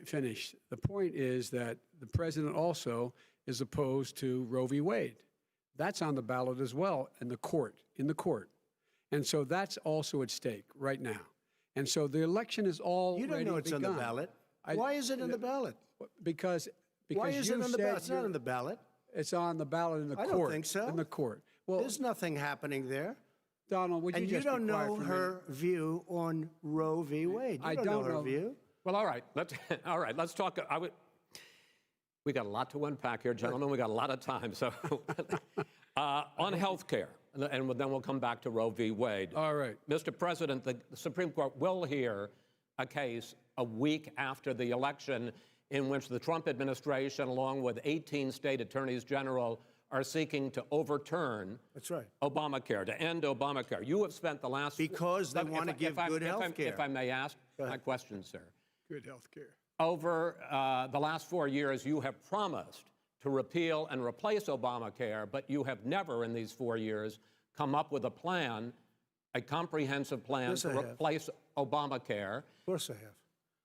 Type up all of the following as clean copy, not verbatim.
finish. The point is that the president also is opposed to Roe v. Wade. That's on the ballot as well in the court. And so that's also at stake right now. And so the election is already You don't know it's begun. on the ballot. Why is it on the ballot? Because Why is it on the ballot? It's not on the ballot. It's on the ballot in the court. I don't think so. In the court. Well, there's nothing happening there. Donald, would you and just you don't be quiet know for a her minute? view on Roe v. Wade. You I don't know her view. Well, all right. Let's talk. We got a lot to unpack here, gentlemen. We got a lot of time. So on health care, and then we'll come back to Roe v. Wade. All right. Mr. President, the Supreme Court will hear a case a week after the election in which the Trump administration, along with 18 state attorneys general, are seeking to overturn Obamacare, to end Obamacare. You have spent the last... Because they want to give good health care. If I may ask my question, sir. Good health care. Over the last 4 years, you have promised to repeal and replace Obamacare, but you have never in these 4 years come up with a plan, a comprehensive plan to replace Obamacare. Of course I have.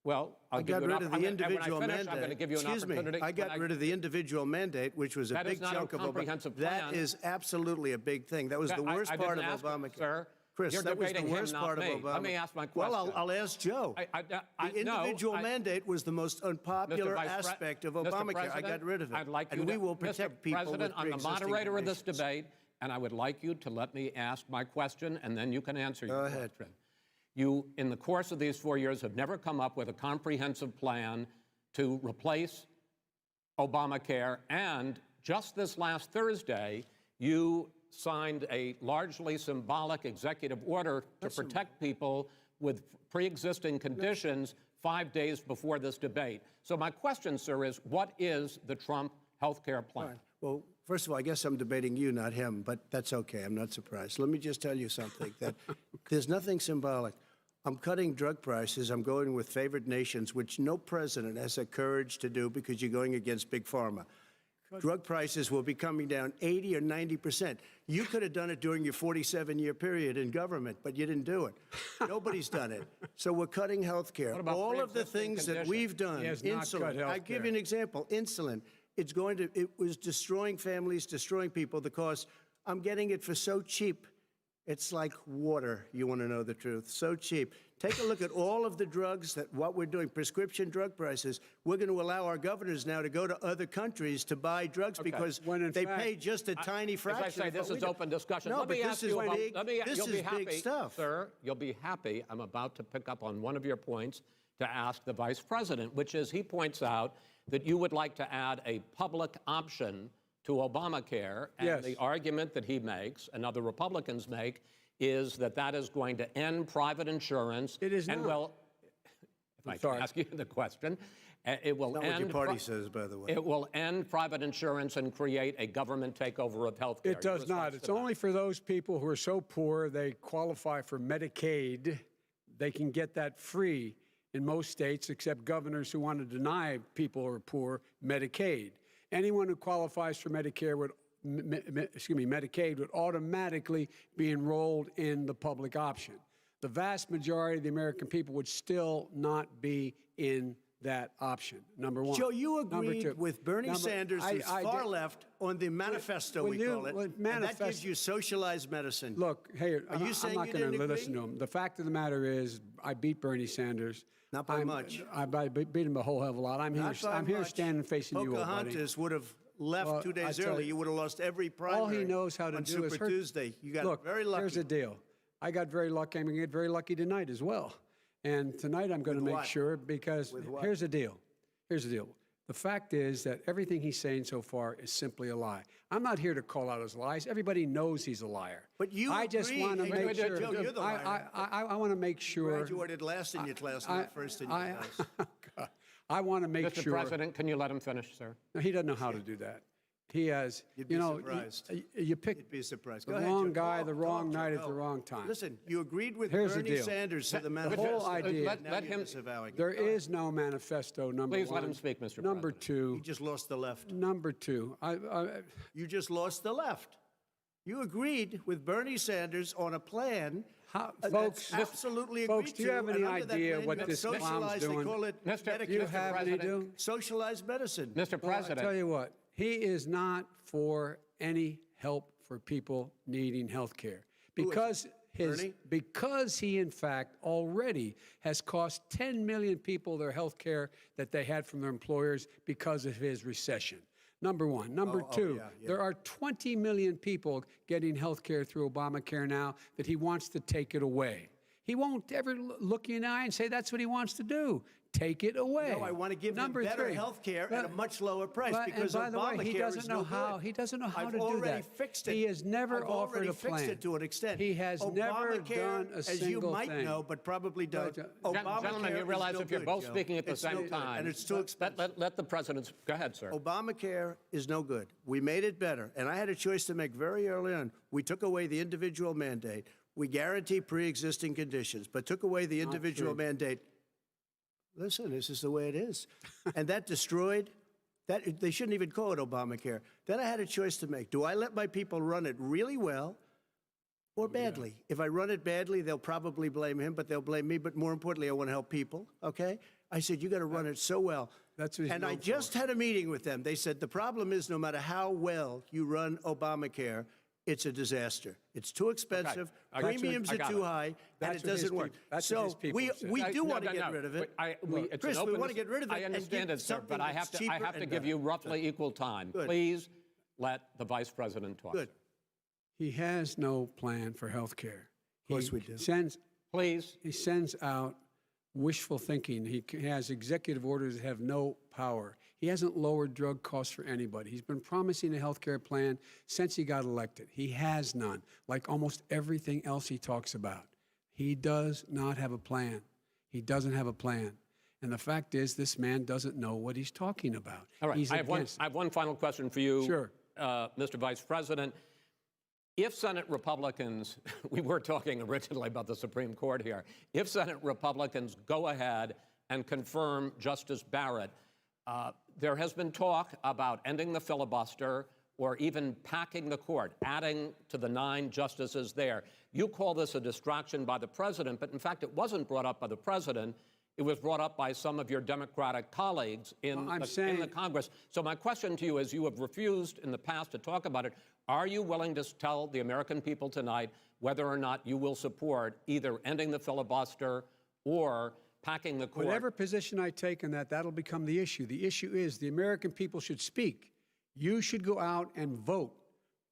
Well, I got rid of the individual mandate. I'm going to give you an opportunity. I got rid of the individual mandate, which was a big chunk of Obamacare. That is absolutely a big thing. That was the worst part of Obamacare. Sir, Chris, that was the worst part of Obamacare. Let me ask my question. Well, I'll ask Joe. The individual mandate was the most unpopular aspect of Obamacare. I got rid of it. And we will protect people with President, I'm the moderator of this debate, and I would like you to let me ask my question, and then you can answer your question. Go ahead. You, in the course of these 4 years, have never come up with a comprehensive plan to replace Obamacare. And just this last Thursday, you signed a largely symbolic executive order to protect people with pre-existing conditions 5 days before this debate. So my question, sir, is what is the Trump health care plan? Right. Well, first of all, I guess I'm debating you, not him, but that's okay. I'm not surprised. Let me just tell you something, that there's nothing symbolic. I'm cutting drug prices. I'm going with favored nations, which no president has the courage to do because you're going against Big Pharma. Drug prices will be coming down 80 or 90%. You could have done it during your 47-year period in government, but you didn't do it. Nobody's done it. So we're cutting health care. All of the things that we've done, insulin. I'll give you an example. Insulin. It was destroying families, destroying people. The cost, I'm getting it for so cheap. It's like water, you want to know the truth. So cheap. Take a look at all of the drugs what we're doing, prescription drug prices. We're going to allow our governors now to go to other countries to buy drugs because they pay just a tiny fraction. As I say, this is open discussion. No, let me ask you about, this is big stuff. Sir, you'll be happy. I'm about to pick up on one of your points to ask the Vice President, which is he points out that you would like to add a public option to Obamacare, and the argument that he makes and other Republicans make is that that is going to end private insurance. It is and not. Well, if I can ask you the question, it will end. Not what your party says, by the way. It will end private insurance and create a government takeover of health care. It does not. It's only for those people who are so poor they qualify for Medicaid. They can get that free in most states, except governors who want to deny people who are poor Medicaid. Anyone who qualifies for Medicare Medicaid would automatically be enrolled in the public option. The vast majority of the American people would still not be in that option, number one. Joe, you agreed with Bernie Sanders, who's far left, on the manifesto, we call it, and that gives you socialized medicine. Look, hey, I'm not going to listen to him. The fact of the matter is, I beat Bernie Sanders. Not by much. I beat him a whole hell of a lot. I'm here standing facing you, old buddy. Pocahontas would have left 2 days early. You would have lost every primary. All he knows how to do is Super Tuesday. You got very lucky. Here's the deal. I got very lucky. I'm going to get very lucky tonight as well. And tonight I'm going to make sure, because here's the deal. Here's the deal. The fact is that everything he's saying so far is simply a lie. I'm not here to call out his lies. Everybody knows he's a liar. But you I just want to make sure. Joe, you're the liar. I want to make sure. You graduated last in your class, not first in your class. I want to make sure. Mr. President, can you let him finish, sir? No, he doesn't know how to do that. He has, You'd be surprised. You picked You'd be surprised. the wrong guy, the wrong night at the wrong time. Listen, you agreed with Bernie Sanders to the manifesto. The whole idea. Let him. There is no manifesto, number one. Please let him speak, Mr. President. Number two. You just lost the left. Number two. You just lost the left. You agreed with Bernie Sanders on a plan Folks, absolutely folks, agreed do you have to, any and under that idea plan, what you have this clown's socialized, doing? They call it Mr. Do you Medicare, have any President. socialized medicine. Mr. Well, President, I tell you what, he is not for any help for people needing health care because Bernie? because he in fact already has cost 10 million people their health care that they had from their employers because of his recession. Number one. Number two, there are 20 million people getting health care through Obamacare now that he wants to take it away. He won't ever look you in the eye and say that's what he wants to do. Take it away. No, I want to give them better health care at a much lower price because and by the way, Obamacare he doesn't know how. good. He doesn't know how I've to do already that. fixed it. He has never I've offered already a plan. fixed it to an extent. He has never Obamacare, done a as you single might thing. know, but probably don't. Obamacare gentlemen, you realize is no if you're good, both Joe. speaking at the It's no same good, time, and it's too expensive. let the president go ahead, sir. Obamacare is no good. We made it better, and I had a choice to make very early on. We took away the individual mandate. We guarantee pre-existing conditions, but took away the individual mandate. Listen, this is the way it is. And that destroyed, that they shouldn't even call it Obamacare. Then I had a choice to make. Do I let my people run it really well or badly? If I run it badly, they'll probably blame him, but they'll blame me. But more importantly, I want to help people, okay? I said, you got to run it so well. That's what he's and I known for. just had a meeting with them. They said, the problem is no matter how well you run Obamacare, it's a disaster. It's too expensive. Premiums are too high, and it doesn't work. So we do want to get rid of it. Chris, we want to get rid of it. I understand it, sir, but I have to give you roughly equal time. Good. Please let the vice president talk. Good. He has no plan for health care. Of course we do. Please. He sends out wishful thinking. He has executive orders that have no power. He hasn't lowered drug costs for anybody. He's been promising a health care plan since he got elected. He has none, like almost everything else he talks about. He does not have a plan. He doesn't have a plan. And the fact is, this man doesn't know what he's talking about. All right, I have one final question for you, Sure. Mr. Vice President. If Senate Republicans, we were talking originally about the Supreme Court here, if Senate Republicans go ahead and confirm Justice Barrett, there has been talk about ending the filibuster or even packing the court, adding to the 9 justices there. You call this a distraction by the president, but in fact, it wasn't brought up by the president. It was brought up by some of your Democratic colleagues in the Congress. So my question to you is, you have refused in the past to talk about it. Are you willing to tell the American people tonight whether or not you will support either ending the filibuster or packing the court? Whatever position I take on that, that'll become the issue. The issue is the American people should speak. You should go out and vote.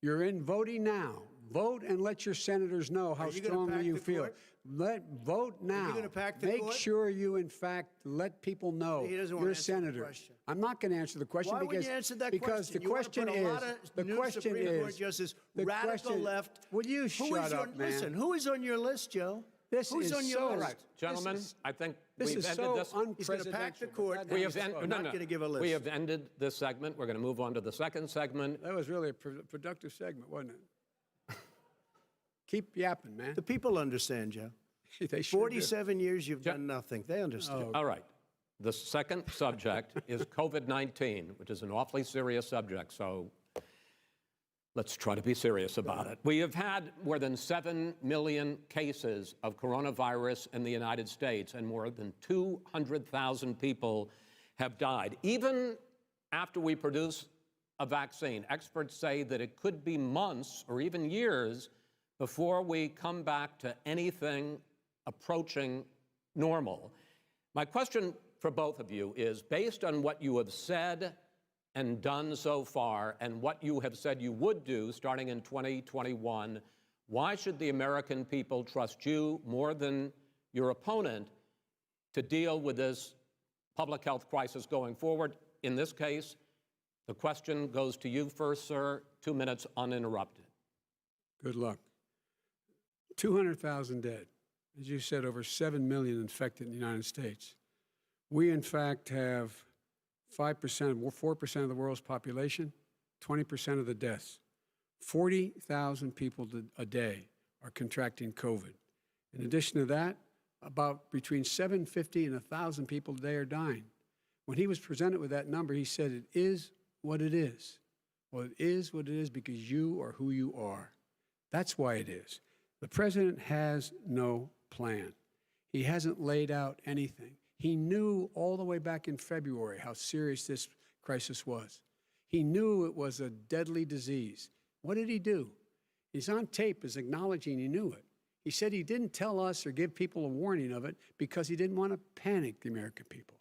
You're in voting now. Vote and let your senators know how strongly you feel. Vote now. Are you going to pack the Make court? sure you, in fact, let people know He doesn't want you're to answer the senators. question. I'm not going to answer the question Why because wouldn't you answer that because question? the You wanna question put a lot is of the new question Supreme Court is justices, the radical question. left. Would you shut up, man? Listen, who is on your list, Joe? Who's on your list? Right, gentlemen, I think This we've is ended so this. He's going to pack the unprecedented. court. We have I'm not going to give a list. We have ended this segment. We're going to move on to the second segment. That was really a productive segment, wasn't it? Keep yapping, man. The people understand, Joe. They sure do. 47 years you've done nothing. They understand. All right. The second subject is COVID-19, which is an awfully serious subject, so let's try to be serious about it. We have had more than 7 million cases of coronavirus in the United States, and more than 200,000 people have died. Even after we produce a vaccine, experts say that it could be months or even years before we come back to anything approaching normal. My question for both of you is, based on what you have said and done so far and what you have said you would do starting in 2021, why should the American people trust you more than your opponent to deal with this public health crisis going forward? In this case, the question goes to you first, sir. 2 minutes uninterrupted. Good luck. 200,000 dead. As you said, over 7 million infected in the United States. We, in fact, have 4% of the world's population, 20% of the deaths. 40,000 people a day are contracting COVID. In addition to that, about between 750 and 1,000 people a day are dying. When he was presented with that number, he said, it is what it is. Well, it is what it is because you are who you are. That's why it is. The president has no plan. He hasn't laid out anything. He knew all the way back in February how serious this crisis was. He knew it was a deadly disease. What did he do? He's on tape as acknowledging he knew it. He said he didn't tell us or give people a warning of it because he didn't want to panic the American people.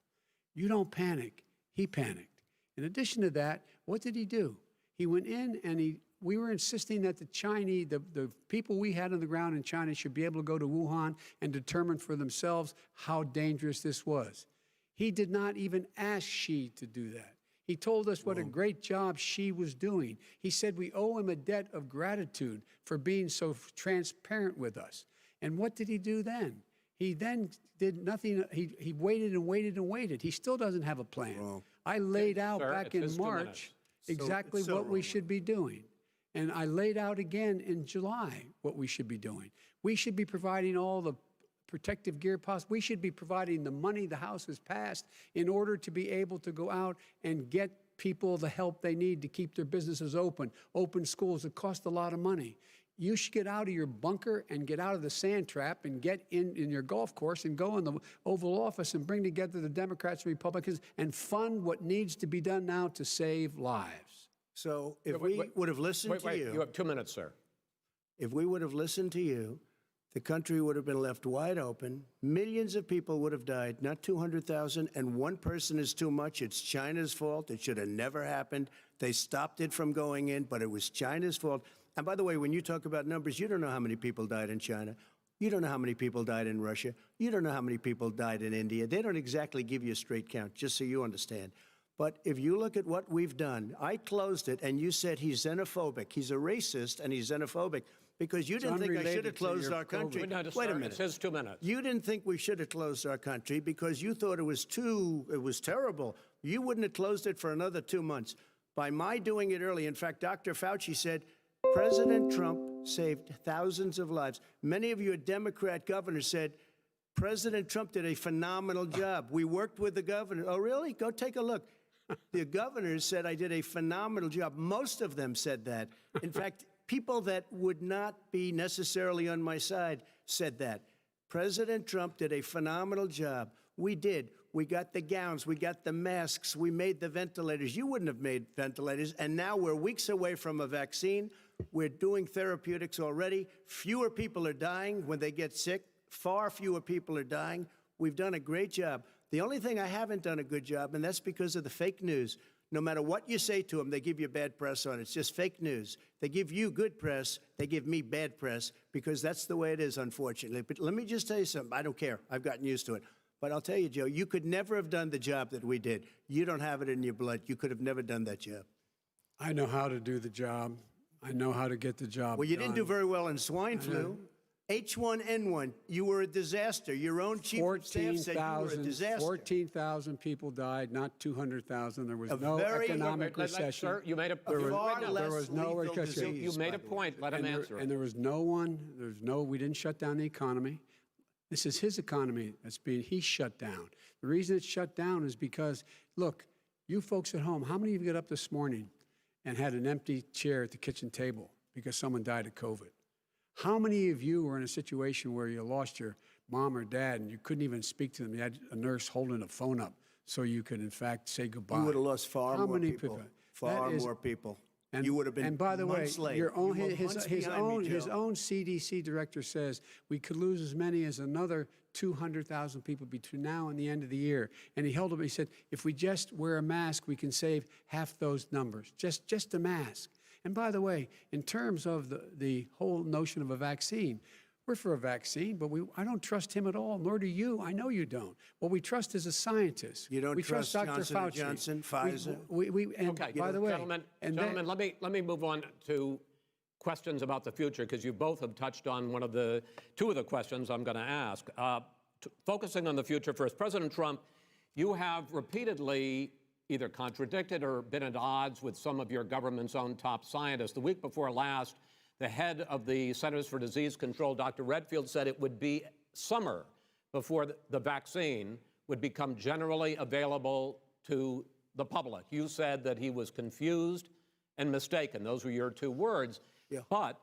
You don't panic. He panicked. In addition to that, what did he do? He went in and we were insisting that the Chinese, the people we had on the ground in China should be able to go to Wuhan and determine for themselves how dangerous this was. He did not even ask Xi to do that. He told us what a great job Xi was doing. He said we owe him a debt of gratitude for being so transparent with us. And what did he do then? He then did nothing. He waited and waited and waited. He still doesn't have a plan. Wrong. I laid out Sir, back it's in just 2 March minutes. exactly so what we wrong. should be doing. And I laid out again in July what we should be doing. We should be providing all the protective gear possible. We should be providing the money the House has passed in order to be able to go out and get people the help they need to keep their businesses open schools. It costs a lot of money. You should get out of your bunker and get out of the sand trap and get in your golf course and go in the Oval Office and bring together the Democrats and Republicans and fund what needs to be done now to save lives. So if we would have listened to You have 2 minutes, sir. if we would have listened to you, the country would have been left wide open. Millions of people would have died, not 200,000, and one person is too much. It's China's fault. It should have never happened. They stopped it from going in, but it was China's fault. And by the way, when you talk about numbers, you don't know how many people died in China. You don't know how many people died in Russia. You don't know how many people died in India. They don't exactly give you a straight count, just so you understand. But if you look at what we've done, I closed it, and you said he's xenophobic. He's a racist, and he's xenophobic because you didn't think I should unrelated have to closed your our country. No, Wait sir, a minute. It's his 2 minutes. You didn't think we should have closed our country because you thought it was terrible. You wouldn't have closed it for another 2 months. By my doing it early, in fact, Dr. Fauci said, President Trump saved thousands of lives. Many of you Democrat governors said, President Trump did a phenomenal job. We worked with the governor. Oh, really? Go take a look. The governors said I did a phenomenal job. Most of them said that. In fact, people that would not be necessarily on my side said that. President Trump did a phenomenal job. We did. We got the gowns. We got the masks. We made the ventilators. You wouldn't have made ventilators. And now we're weeks away from a vaccine. We're doing therapeutics already. Fewer people are dying when they get sick. Far fewer people are dying. We've done a great job. The only thing I haven't done a good job, and that's because of the fake news. No matter what you say to them, they give you bad press on it. It's just fake news. They give you good press. They give me bad press because that's the way it is, unfortunately. But let me just tell you something. I don't care. I've gotten used to it. But I'll tell you, Joe, you could never have done the job that we did. You don't have it in your blood. You could have never done that job. I know how to do the job. I know how to get the job Well, you done. didn't do very well in swine flu. H1N1, you were a disaster. Your own chief of staff said you were a disaster. 14,000 people died, not 200,000. There was A no very- economic recession. Sir, you made a There was, wait, no, there was no lethal recession. disease, You made by a the way. point. Let him answer it. And there was we didn't shut down the economy. This is his economy he's shut down. The reason it's shut down is because, look, you folks at home, how many of you got up this morning and had an empty chair at the kitchen table because someone died of COVID? How many of you were in a situation where you lost your mom or dad and you couldn't even speak to them? You had a nurse holding a phone up so you could, in fact, say goodbye. You would have lost far How more many people. Far more people. And, you would have been and by the way, months late. your own, You were his months behind me, his Joe. own CDC director says we could lose as many as another 200,000 people between now and the end of the year. And he held up, he said, if we just wear a mask, we can save half those numbers, just a mask. And by the way, in terms of the whole notion of a vaccine, we're for a vaccine, but I don't trust him at all, nor do you. I know you don't. What we trust is a scientist. You don't we trust Dr. Johnson Fauci. & Johnson, Pfizer? And Okay, by the way, gentlemen, and let me move on to questions about the future because you both have touched on two of the questions I'm going to ask. Focusing on the future first, President Trump, you have repeatedly either contradicted or been at odds with some of your government's own top scientists. The week before last, the head of the Centers for Disease Control, Dr. Redfield, said it would be summer before the vaccine would become generally available to the public. You said that he was confused and mistaken. Those were your two words. Yeah. But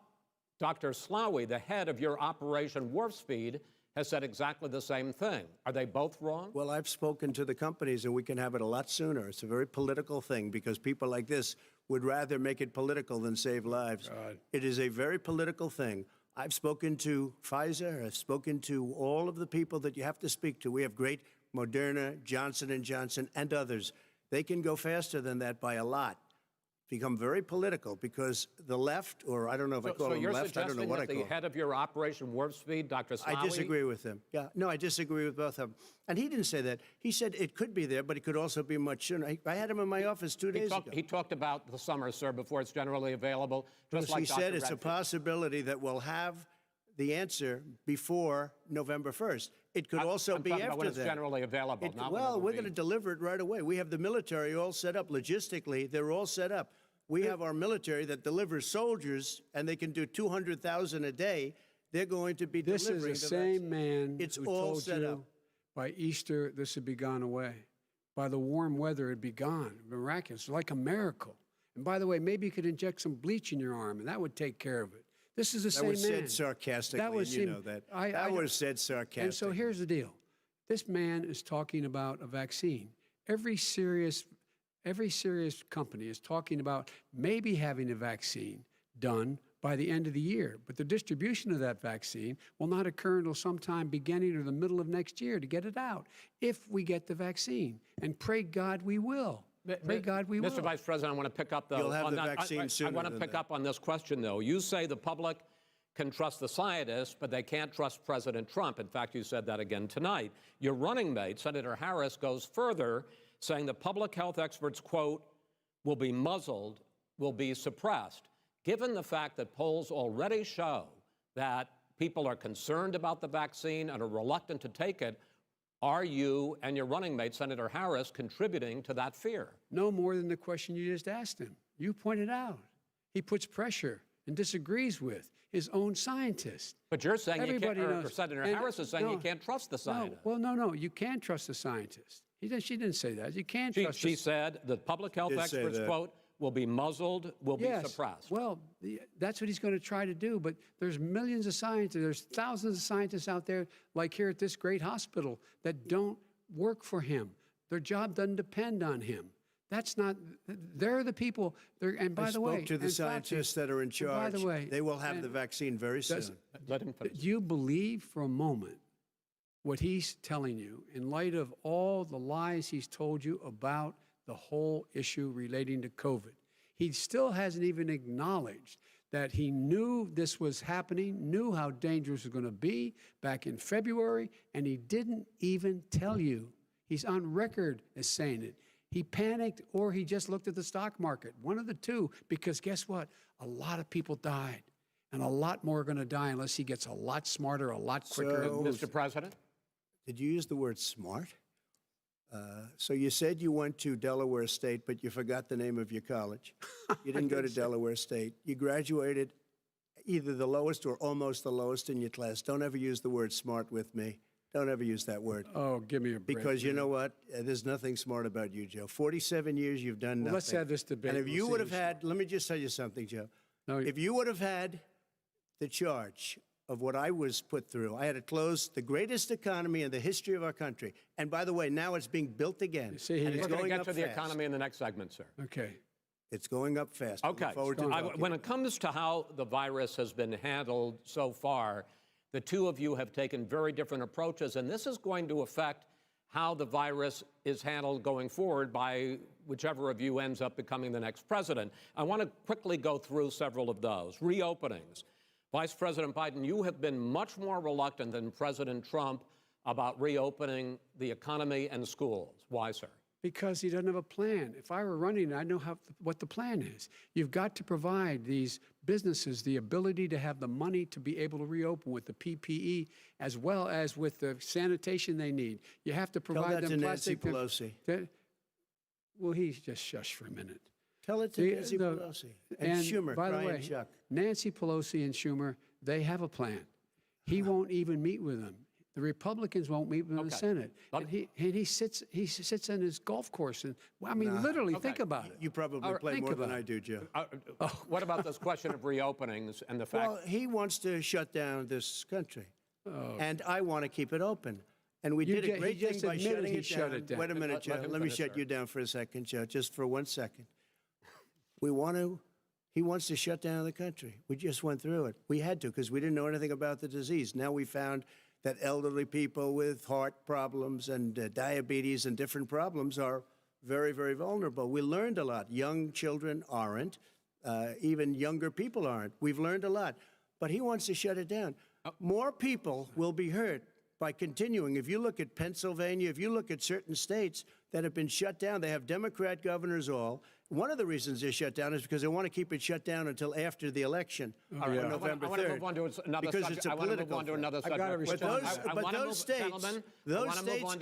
Dr. Slawi, the head of your Operation Warp Speed, has said exactly the same thing. Are they both wrong? Well, I've spoken to the companies, and we can have it a lot sooner. It's a very political thing because people like this would rather make it political than save lives. It is a very political thing. I've spoken to Pfizer. I've spoken to all of the people that you have to speak to. We have great Moderna, Johnson & Johnson, and others. They can go faster than that by a lot. Become very political because the left, or I don't know if I call them left, I don't know what I call them. So you're suggesting that the head of your Operation Warp Speed, Dr. Slawi? I disagree with him. Yeah, no, I disagree with both of them. And he didn't say that. He said it could be there, but it could also be much sooner. I had him in my office 2 days ago. He talked about the summer, sir, before it's generally available. Just like He Dr. said it's a Redfield. possibility that we'll have the answer before November 1st. It could also I'm be talking after about when it's that. generally available. Not when it Well, will we're be. going to deliver it right away. We have the military all set up. Logistically, they're all set up. We have our military that delivers soldiers, and they can do 200,000 a day. They're going to be This delivering is the the same man It's who all told set you up. by Easter this would be gone away. By the warm weather, it'd be gone. Miraculous, like a miracle. And by the way, maybe you could inject some bleach in your arm, and that would take care of it. This is the same That was man. said sarcastically, That was and you him. know that. I That don't- was said sarcastically. And so here's the deal. This man is talking about a vaccine. Every serious company is talking about maybe having a vaccine done by the end of the year. But the distribution of that vaccine will not occur until sometime beginning or the middle of next year to get it out, if we get the vaccine. And pray God we will. Pray God we will. Mr. Vice President, I want to pick up, though. You'll have on the that. vaccine I sooner want to than pick that. up on this question, though. You say the public can trust the scientists, but they can't trust President Trump. In fact, you said that again tonight. Your running mate, Senator Harris, goes further, saying the public health experts, quote, will be muzzled, will be suppressed. Given the fact that polls already show that people are concerned about the vaccine and are reluctant to take it, are you and your running mate, Senator Harris, contributing to that fear? No more than the question you just asked him. You pointed out. He puts pressure and disagrees with his own scientists. But you're saying you Everybody can't, or knows. Senator And Harris is saying you can't trust the No, scientists. well, no. You can trust the scientists. She didn't say that. You can't trust She said the public health Did say experts, that. quote, will be muzzled, will be Yes. suppressed. Well, that's what he's going to try to do. But there's millions of scientists, there's thousands of scientists out there, like here at this great hospital, that don't work for him. Their job doesn't depend on him. That's not, they're the people, and by the way. I spoke to the and scientists that are in charge. By the way. They will have the vaccine very soon. Let him finish. Do you believe for a moment what he's telling you in light of all the lies he's told you about the whole issue relating to COVID? He still hasn't even acknowledged that he knew this was happening, knew how dangerous it was going to be back in February, and he didn't even tell you. He's on record as saying it. He panicked or he just looked at the stock market, one of the two, because guess what? A lot of people died, and a lot more are going to die unless he gets a lot smarter, a lot quicker. So- Mr. President? Did you use the word smart? So you said you went to Delaware State, but you forgot the name of your college. You didn't go to Delaware State. You graduated either the lowest or almost the lowest in your class. Don't ever use the word smart with me. Don't ever use that word. Oh, give me a break. Because you know what? There's nothing smart about you, Joe. 47 years, you've done nothing. let's have this debate. And if We'll you see would have who's had, let me just tell you something, Joe. No, If you would have had the charge of what I was put through, I had to close the greatest economy in the history of our country. And by the way, now it's being built again. see, he- and it's We're going to going get up to the fast. economy in the next segment, sir. Okay. It's going up fast. I look Okay. forward to talking When it comes to how the virus has been handled so far, the two of you have taken very different approaches, and this is going to affect how the virus is handled going forward by whichever of you ends up becoming the next president. I want to quickly go through several of those. Reopenings. Vice President Biden, you have been much more reluctant than President Trump about reopening the economy and schools. Why, sir? Because he doesn't have a plan. If I were running, I know what the plan is. You've got to provide these businesses the ability to have the money to be able to reopen with the PPE as well as with the sanitation they need. You have to Tell provide that them to Nancy plastic. Pelosi. Well, he's just shush for a minute. Tell it to Nancy Pelosi. And Schumer, by the Brian way, Chuck. Nancy Pelosi and Schumer, they have a plan. He won't even meet with them. The Republicans won't meet him in the Senate. And he sits in his golf course. And, well, I mean, literally, think about it. You probably play more than I do, Joe. What about this question of reopenings and the fact? Well, he wants to shut down this country, and I want to keep it open. And we did a great thing by shutting it down. Wait a minute, Joe. Let me shut you down for a second, Joe, just for 1 second. He wants to shut down the country. We just went through it. We had to because we didn't know anything about the disease. Now we found that elderly people with heart problems and diabetes and different problems are very, very vulnerable. We learned a lot. Young children aren't. Even younger people aren't. We've learned a lot. But he wants to shut it down. More people will be hurt by continuing. If you look at Pennsylvania, if you look at certain states that have been shut down, they have Democrat governors all. One of the reasons they're shut down is because they want to keep it shut down until after the election on November 3rd. I want to move on to another because subject. it's a I want to move political on to another subject. I've got to respond. But those states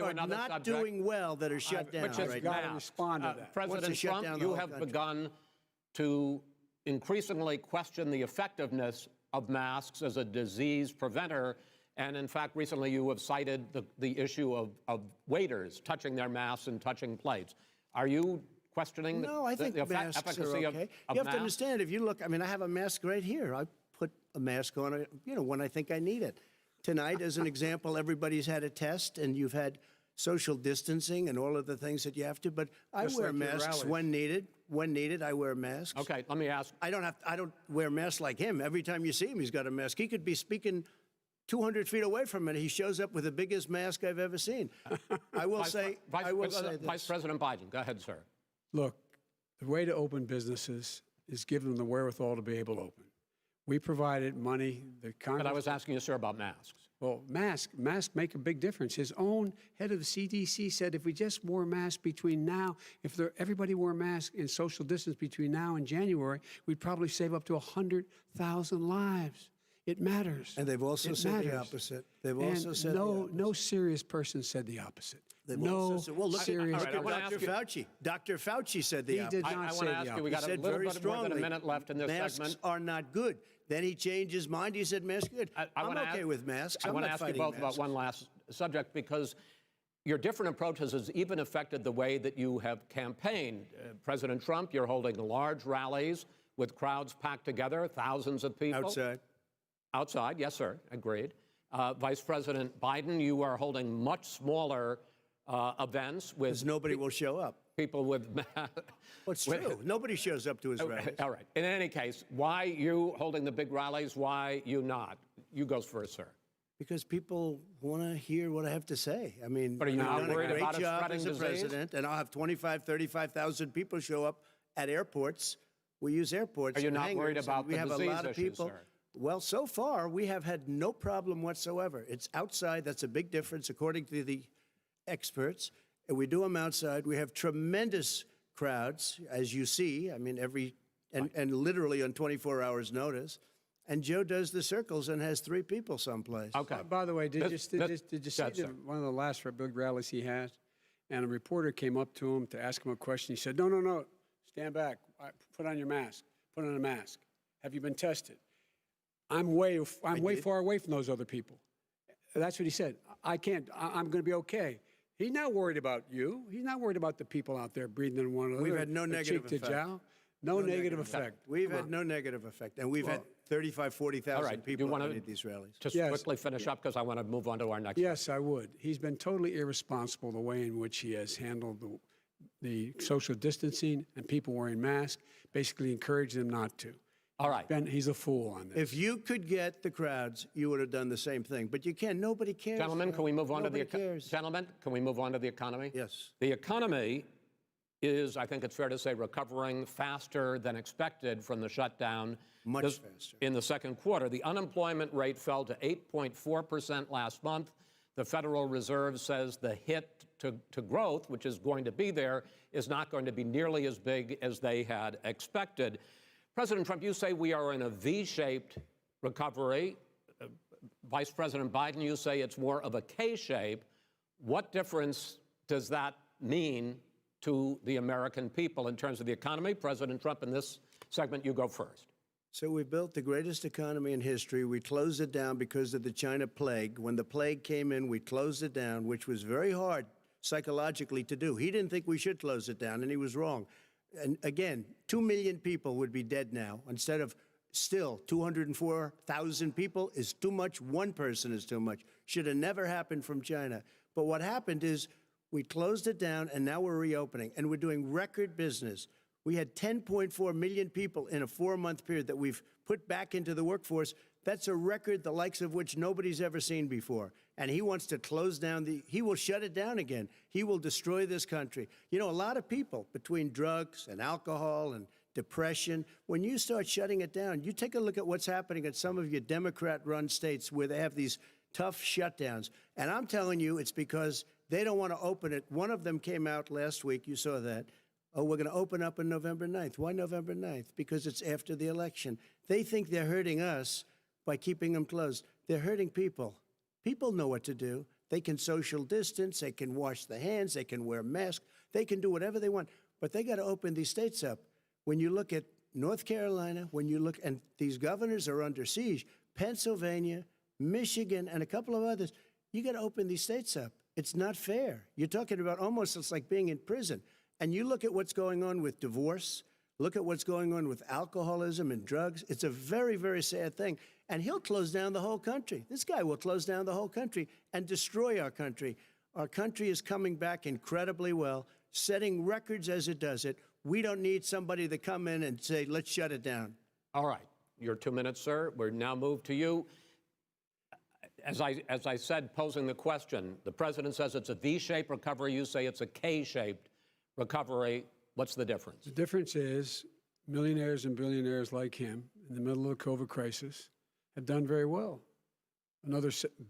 are not doing well that are shut down Which is right got now. to respond to that. President Trump, you have begun to increasingly question the effectiveness of masks as a disease preventer. And in fact, recently you have cited the issue of waiters touching their masks and touching plates. Are you questioning No, I think the masks efficacy are okay. of You have masks? to understand, if you look, I mean, I have a mask right here. I put a mask on, when I think I need it. Tonight, as an example, everybody's had a test, and you've had social distancing and all of the things that you have to, but I Just wear like your masks rallies. when needed. When needed, I wear masks. Okay, let me ask. I don't wear masks like him. Every time you see him, he's got a mask. He could be speaking 200 feet away from it. He shows up with the biggest mask I've ever seen. I will say this. Vice President Biden, go ahead, sir. Look, the way to open businesses is give them the wherewithal to be able to open. We provided money. The Congress. But I was asking you, sir, about masks. Well, masks make a big difference. His own head of the CDC said if we just wore masks between now, everybody wore masks and social distance between now and January, we'd probably save up to 100,000 lives. It matters. And they've also said the opposite. They've also said no serious person said the opposite. Well, look serious. at Dr. Fauci. Dr. Fauci said the opposite. He did not say the opposite. We got a little bit more than a minute left in this masks segment. Are not good. Then he changed his mind. He said masks are good. I'm okay with masks. I want to ask you both about one last subject because your different approaches has even affected the way that you have campaigned. President Trump, you're holding large rallies with crowds packed together, thousands of people. Outside, yes, sir, agreed. Vice President Biden, you are holding much smaller events with... Because nobody will show up. People with... Well, it's true. Nobody shows up to his rallies. All right. In any case, why you holding the big rallies? Why you not? You go first, sir. Because people want to hear what I have to say. I mean, But are you I've not done a worried great about it job spreading as a disease? president, and I'll have 35,000 people show up at airports. We use airports. Are you and not worried hangars, about and we the have a disease lot of issue, people. sir? Well, so far, we have had no problem whatsoever. It's outside. That's a big difference, according to the experts. And we do them outside. We have tremendous crowds, as you see. I mean, and literally on 24 hours' notice. And Joe does the circles and has 3 people someplace. Okay. By the way, did you see one of the last big rallies he has? And a reporter came up to him to ask him a question. He said, no, stand back. Put on your mask. Put on a mask. Have you been tested? I'm way far away from those other people. That's what he said. I can't. I'm going to be okay. He's not worried about you. He's not worried about the people out there breathing in one another. We've had no negative effect. No negative effect. We've had no negative effect. And we've had 35,000, 40,000 people at these rallies. Just quickly finish up because I want to move on to our next. Yes, I would. He's been totally irresponsible the way in which he has handled the social distancing and people wearing masks, basically encouraged them not to. All right. He's a fool on this. If you could get the crowds, you would have done the same thing. But you can't. Nobody cares. Gentlemen, can we move on to the economy? Yes. The economy is, I think it's fair to say, recovering faster than expected from the shutdown. Much faster. In the second quarter, the unemployment rate fell to 8.4% last month. The Federal Reserve says the hit to growth, which is going to be there, is not going to be nearly as big as they had expected. President Trump, you say we are in a V-shaped recovery. Vice President Biden, you say it's more of a K-shape. What difference does that mean to the American people in terms of the economy? President Trump, in this segment, you go first. So we built the greatest economy in history. We closed it down because of the China plague. When the plague came in, we closed it down, which was very hard psychologically to do. He didn't think we should close it down, and he was wrong. And again, 2 million people would be dead now instead of still 204,000 people is too much. One person is too much. Should have never happened from China. But what happened is we closed it down, and now we're reopening, and we're doing record business. We had 10.4 million people in a 4-month period that we've put back into the workforce. That's a record the likes of which nobody's ever seen before. And he wants to close down he will shut it down again. He will destroy this country. You know, a lot of people, between drugs and alcohol and depression, when you start shutting it down, you take a look at what's happening at some of your Democrat-run states where they have these tough shutdowns. And I'm telling you, it's because they don't want to open it. One of them came out last week. You saw that. Oh, we're going to open up on November 9th. Why November 9th? Because it's after the election. They think they're hurting us by keeping them closed. They're hurting people. People know what to do. They can social distance. They can wash their hands. They can wear masks. They can do whatever they want. But they got to open these states up. When you look at North Carolina, when you look, and these governors are under siege, Pennsylvania, Michigan, and a couple of others, you got to open these states up. It's not fair. You're talking about almost, it's like being in prison. And you look at what's going on with divorce, look at what's going on with alcoholism and drugs. It's a very, very sad thing. And he'll close down the whole country. This guy will close down the whole country and destroy our country. Our country is coming back incredibly well, setting records as it does it. We don't need somebody to come in and say, let's shut it down. All right. Your 2 minutes, sir. We're now moved to you. As I said, posing the question, the president says it's a V-shaped recovery. You say it's a K-shaped recovery. What's the difference? The difference is millionaires and billionaires like him in the middle of the COVID crisis have done very well.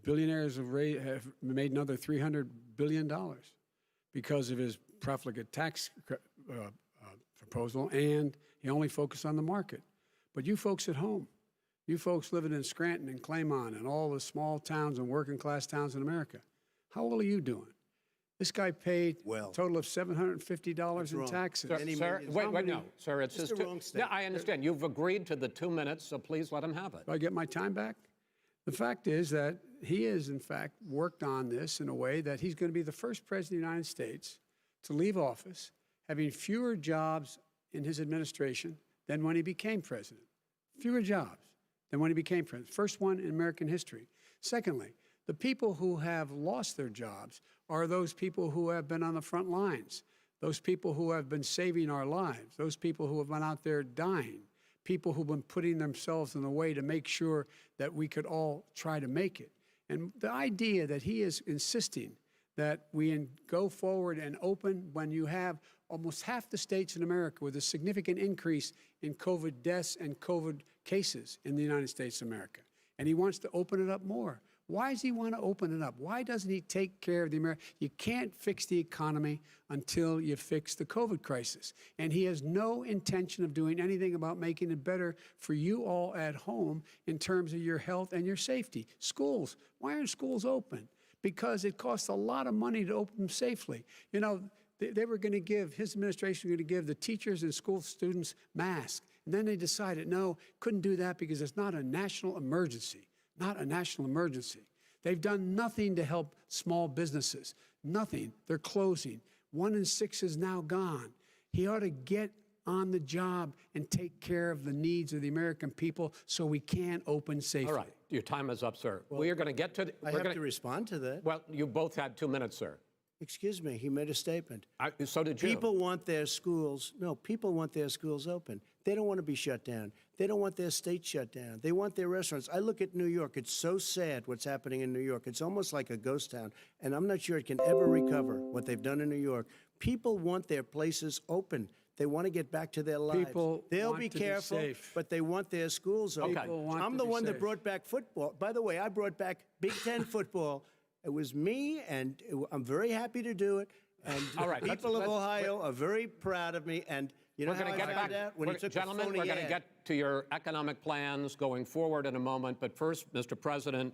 Billionaires have made another $300 billion because of his profligate tax proposal, and he only focused on the market. But you folks at home, you folks living in Scranton and Claymont and all the small towns and working class towns in America, how well are you doing? This guy paid a total of $750 in taxes. Sir, wait, no, sir, it's just wrong yeah, I understand. You've agreed to the 2 minutes, so please let him have it. Do I get my time back? The fact is that he has, in fact, worked on this in a way that he's going to be the first president of the United States to leave office having fewer jobs in his administration than when he became president. Fewer jobs than when he became president. First one in American history. Secondly, the people who have lost their jobs are those people who have been on the front lines, those people who have been saving our lives, those people who have been out there dying, people who've been putting themselves in the way to make sure that we could all try to make it. And the idea that he is insisting that we go forward and open when you have almost half the states in America with a significant increase in COVID deaths and COVID cases in the United States of America. And he wants to open it up more. Why does he want to open it up? Why doesn't he take care of the American? You can't fix the economy until you fix the COVID crisis. And he has no intention of doing anything about making it better for you all at home in terms of your health and your safety. Schools, why aren't schools open? Because it costs a lot of money to open them safely. You know, they were going to give, his administration was going to give the teachers and school students masks. And then they decided, no, couldn't do that because it's not a national emergency. Not a national emergency. They've done nothing to help small businesses. Nothing. They're closing. 1 in 6 is now gone. He ought to get on the job and take care of the needs of the American people so we can open safely. All right. Your time is up, sir. Well, we are going to get to... I have to respond to that. Well, you both had 2 minutes, sir. Excuse me, he made a statement. So did you. People want their schools, people want their schools open. They don't want to be shut down. They don't want their state shut down. They want their restaurants. I look at New York. It's so sad what's happening in New York. It's almost like a ghost town. And I'm not sure it can ever recover what they've done in New York. People want their places open. They want to get back to their lives. They'll be careful, but they want their schools open. Okay. I'm the one that brought back football. By the way, I brought back Big Ten football. It was me, and I'm very happy to do it. And all right, people of Ohio are very proud of me. And you know how I found out? When he took gentlemen, we're going to get to your economic plans going forward in a moment. But first, Mr. President,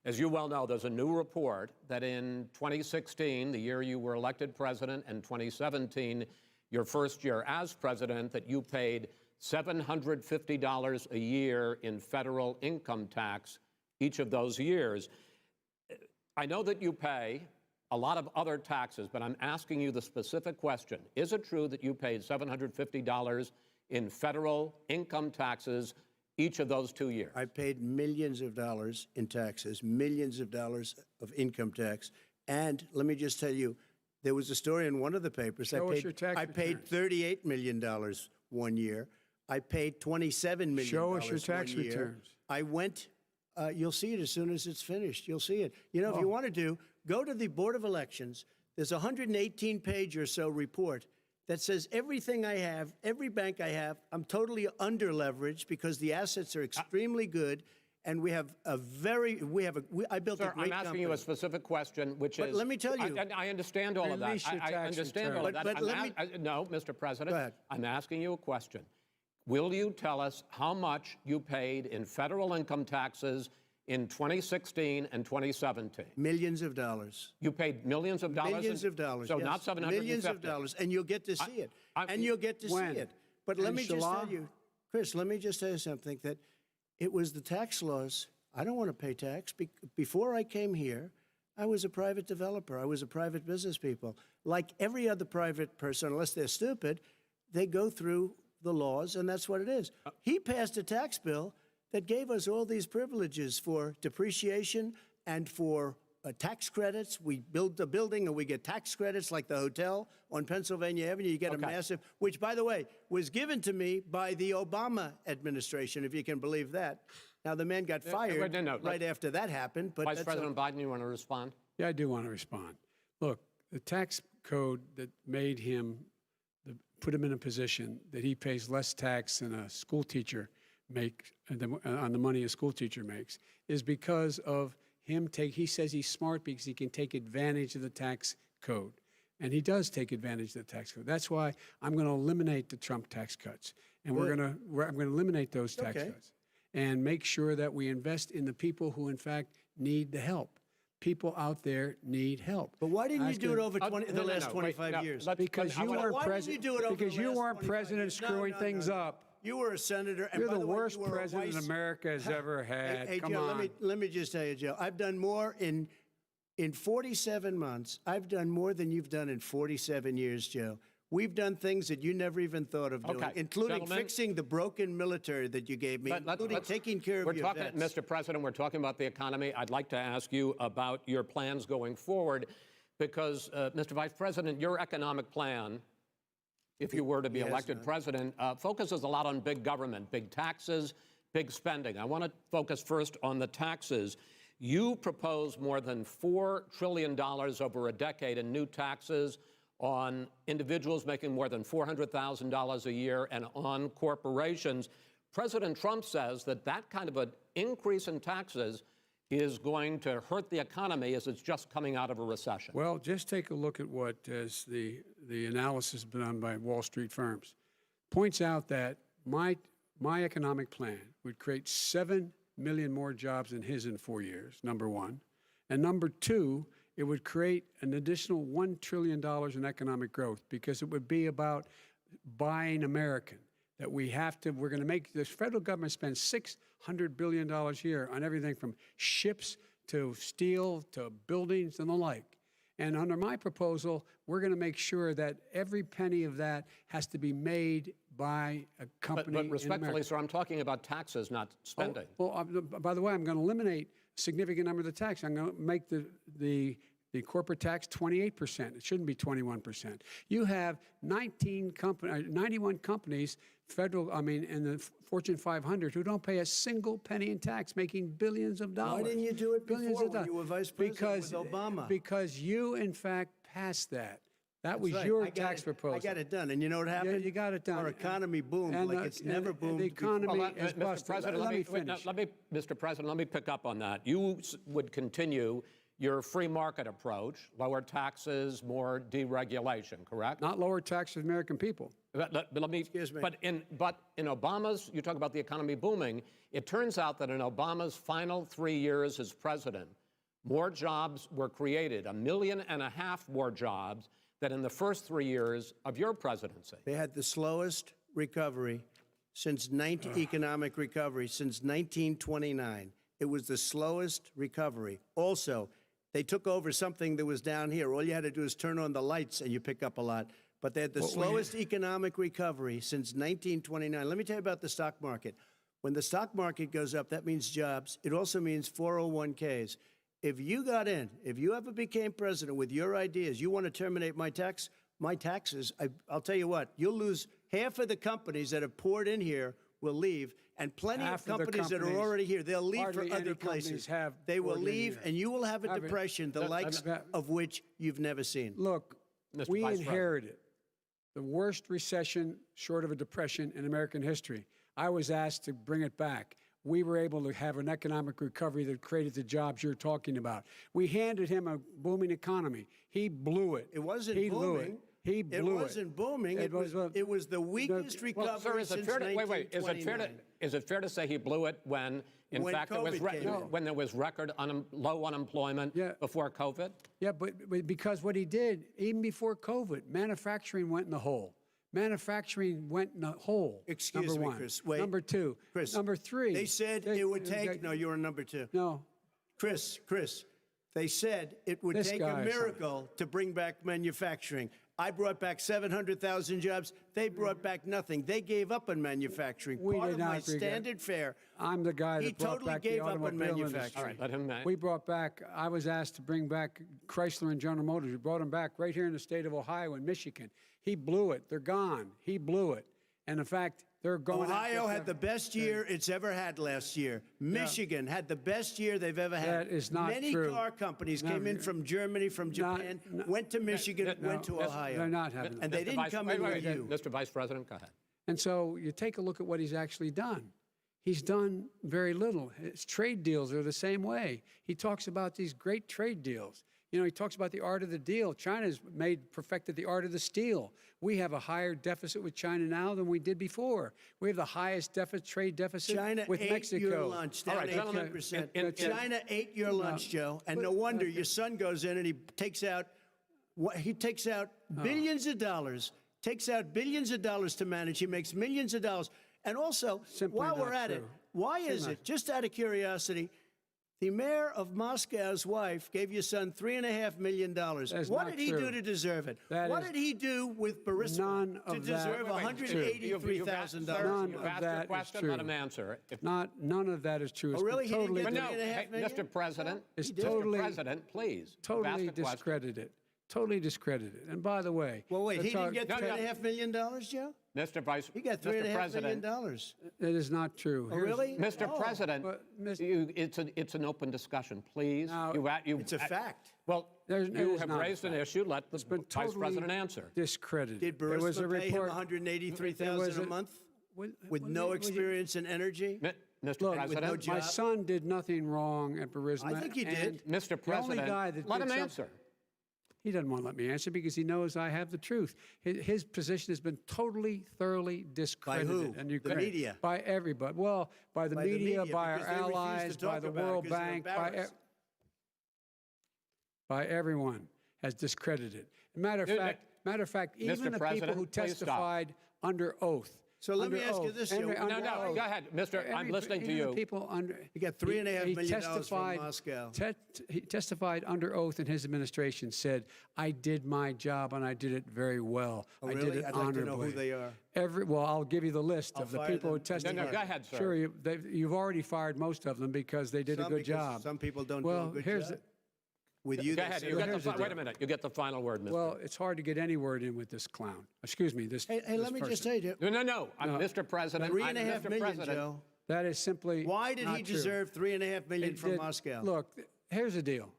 as you well know, there's a new report that in 2016, the year you were elected president, and 2017, your first year as president, that you paid $750 a year in federal income tax each of those years. I know that you pay a lot of other taxes, but I'm asking you the specific question. Is it true that you paid $750 in federal income taxes each of those 2 years? I paid millions of dollars in taxes, millions of dollars of income tax. And let me just tell you, there was a story in one of the papers. Show us your tax I paid $38 million 1 year. I paid $27 million Show us your tax 1 year. returns. I went, you'll see it as soon as it's finished. You'll see it. You know, if you want to go to the Board of Elections. There's a 118-page or so report that says everything I have, every bank I have, I'm totally under-leveraged because the assets are extremely good, and we have a very, I built a great company. I'm asking you a specific question, which is... let me tell you... I understand all of that. I understand all of that. No, Mr. President, Go ahead. I'm asking you a question. Will you tell us how much you paid in federal income taxes in 2016 and 2017? Millions of dollars. You paid millions of dollars? Millions of dollars, So yes. not 750? Millions of dollars, and you'll get to see it. And you'll get to see it. But let me just tell you, Chris, let me just tell you something, that it was the tax laws. I don't want to pay tax. Before I came here, I was a private developer. I was a private business people. Like every other private person, unless they're stupid, they go through the laws, and that's what it is. He passed a tax bill that gave us all these privileges for depreciation and for tax credits. We build a building and we get tax credits, like the hotel on Pennsylvania Avenue. You get a massive, which, by the way, was given to me by the Obama administration, if you can believe that. Now, the man got fired right after that happened. But Vice President Biden, you want to respond? Yeah, I do want to respond. Look, the tax code that made him, put him in a position that he pays less tax than a school teacher makes on the money a school teacher makes, is because of him he says he's smart because he can take advantage of the tax code. And he does take advantage of the tax code. That's why I'm going to eliminate the Trump tax cuts. And I'm going to eliminate those tax cuts and make sure that we invest in the people who, in fact, need the help. People out there need help. But why didn't you do it over the last 25 years? Because you weren't president. Because you weren't president screwing things up. You were a senator. And You're by the way, worst you were president America has ever had. Hey, Come Joe, on. let me just tell you, Joe, I've done more in 47 months. I've done more than you've done in 47 years, Joe. We've done things that you never even thought of doing, including fixing the broken military that you gave me, including taking care of your vets. Mr. President, we're talking about the economy. I'd like to ask you about your plans going forward, because, Mr. Vice President, your economic plan, if you were to be elected president, focuses a lot on big government, big taxes, big spending. I want to focus first on the taxes. You propose more than $4 trillion over a decade in new taxes on individuals making more than $400,000 a year and on corporations. President Trump says that that kind of an increase in taxes is going to hurt the economy as it's just coming out of a recession. Well, just take a look at what the analysis done by Wall Street firms. Points out that my economic plan would create 7 million more jobs than his in 4 years, number one. And number two, it would create an additional $1 trillion in economic growth, because it would be about buying American. That we're going to make this federal government spend $600 billion a year on everything from ships to steel to buildings and the like. And under my proposal, we're going to make sure that every penny of that has to be made by a company. But respectfully, sir, I'm talking about taxes, not spending. By the way, I'm going to eliminate a significant number of the tax. I'm going to make the corporate tax 28%. It shouldn't be 21%. You have 91 companies, in the Fortune 500, who don't pay a single penny in tax, making billions of dollars. Why didn't you do it before when you were vice president with Obama? Because you, in fact, passed that. That was your tax proposal. I got it done. And you know what happened? Yeah, you got it done. Our economy boomed like it's never boomed. The economy is Mr. busted. President, Let me finish. Mr. President, let me pick up on that. You would continue your free market approach, lower taxes, more deregulation, correct? Not lower taxes for the American people. But let me, Excuse me. But in Obama's, you talk about the economy booming, it turns out that in Obama's final 3 years as president, more jobs were created, 1.5 million more jobs than in the first 3 years of your presidency. They had the slowest recovery since economic recovery since 1929. It was the slowest recovery. Also, they took over something that was down here. All you had to do is turn on the lights and you pick up a lot. But they had the slowest economic recovery since 1929. Let me tell you about the stock market. When the stock market goes up, that means jobs. It also means 401ks. If you got in, if you ever became president with your ideas, you want to terminate my taxes, I'll tell you what, you'll lose half of the companies that have poured in here will leave, and plenty of companies that are already here, they'll leave for other places. They will leave, and you will have a depression, the likes of which you've never seen. Look, we inherited the worst recession short of a depression in American history. I was asked to bring it back. We were able to have an economic recovery that created the jobs you're talking about. We handed him a booming economy. He blew it. It wasn't booming. Blew it. He blew it. It wasn't booming. It was the weakest recovery since 1929. Is it fair to say he blew it when, in fact, when there was record low unemployment before COVID? Yeah, but because what he did, even before COVID, manufacturing went in the hole. Manufacturing went in the hole. Excuse me, Chris. Wait. Number two. Chris. Number three. They said it would take. No, you're on number two. No. Chris. They said it would take a miracle to bring back manufacturing. I brought back 700,000 jobs. They brought back nothing. They gave up on manufacturing. Part of my standard fare. I'm the guy that brought back the automobile industry. All right, let him. We brought back. I was asked to bring back Chrysler and General Motors. We brought them back right here in the state of Ohio and Michigan. He blew it. They're gone. He blew it. And in fact, they're going. Ohio had the best year it's ever had last year. Michigan had the best year they've ever had. That is not true. Many car companies came in from Germany, from Japan, went to Michigan, went to Ohio. They're not having. And they didn't come in with you. Mr. Vice President, go ahead. And so you take a look at what he's actually done. He's done very little. His trade deals are the same way. He talks about these great trade deals. You know, he talks about the art of the deal. China's perfected the art of the steal. We have a higher deficit with China now than we did before. We have the highest trade deficit with Mexico. China ate your lunch, down 18%. China ate your lunch, Joe, and no wonder your son goes in and he takes out billions of dollars, to manage. He makes millions of dollars. And also, while we're at it, why is it, just out of curiosity, the mayor of Moscow's wife gave your son $3.5 million. What did he do to deserve it? What did he do with Burisma to deserve $183,000? None of that is true. Let him answer. None of that is true. Oh, really? Totally, Mr. President, Mr. President, please. Totally discredited. Totally discredited. And by the way, well, wait, he didn't get $3.5 million, Joe? Mr. Vice, he got $3.5 million. That is not true. Oh, really? Mr. President, it's an open discussion, please. Now, it's a fact. Well, you have raised an issue. Let the Vice President answer. Discredited. Did Burisma pay him $183,000 a month with no experience in energy? Mr. President, my son did nothing wrong at Burisma. I think he did. Mr. President, let him answer. He doesn't want to let me answer because he knows I have the truth. His position has been totally, thoroughly discredited. By who? And you the media? By everybody. Well, by the media, by our allies, by the World Bank, by everyone has discredited. Matter of fact, even the people who testified under oth. So let me ask you this, Joe. No, go ahead, Mr. I'm listening to you. He got $3.5 million from Moscow. He testified under oath in his administration, said, I did my job and I did it very well. Oh, really? I did it honorably. I'd like to know who they are. Well, I'll give you the list of the people who testified. No, go ahead, sir. Sure, you've already fired most of them because they did a good job. Some people don't do a good job. With you, go ahead. Wait a minute. You get the final word, Mr. Well, it's hard to get any word in with this clown. Excuse me. This. Hey, let me just say to you. No. Mr. President. $3.5 million, Joe. That is simply. Why did he deserve $3.5 million from Moscow? Look, here's the deal.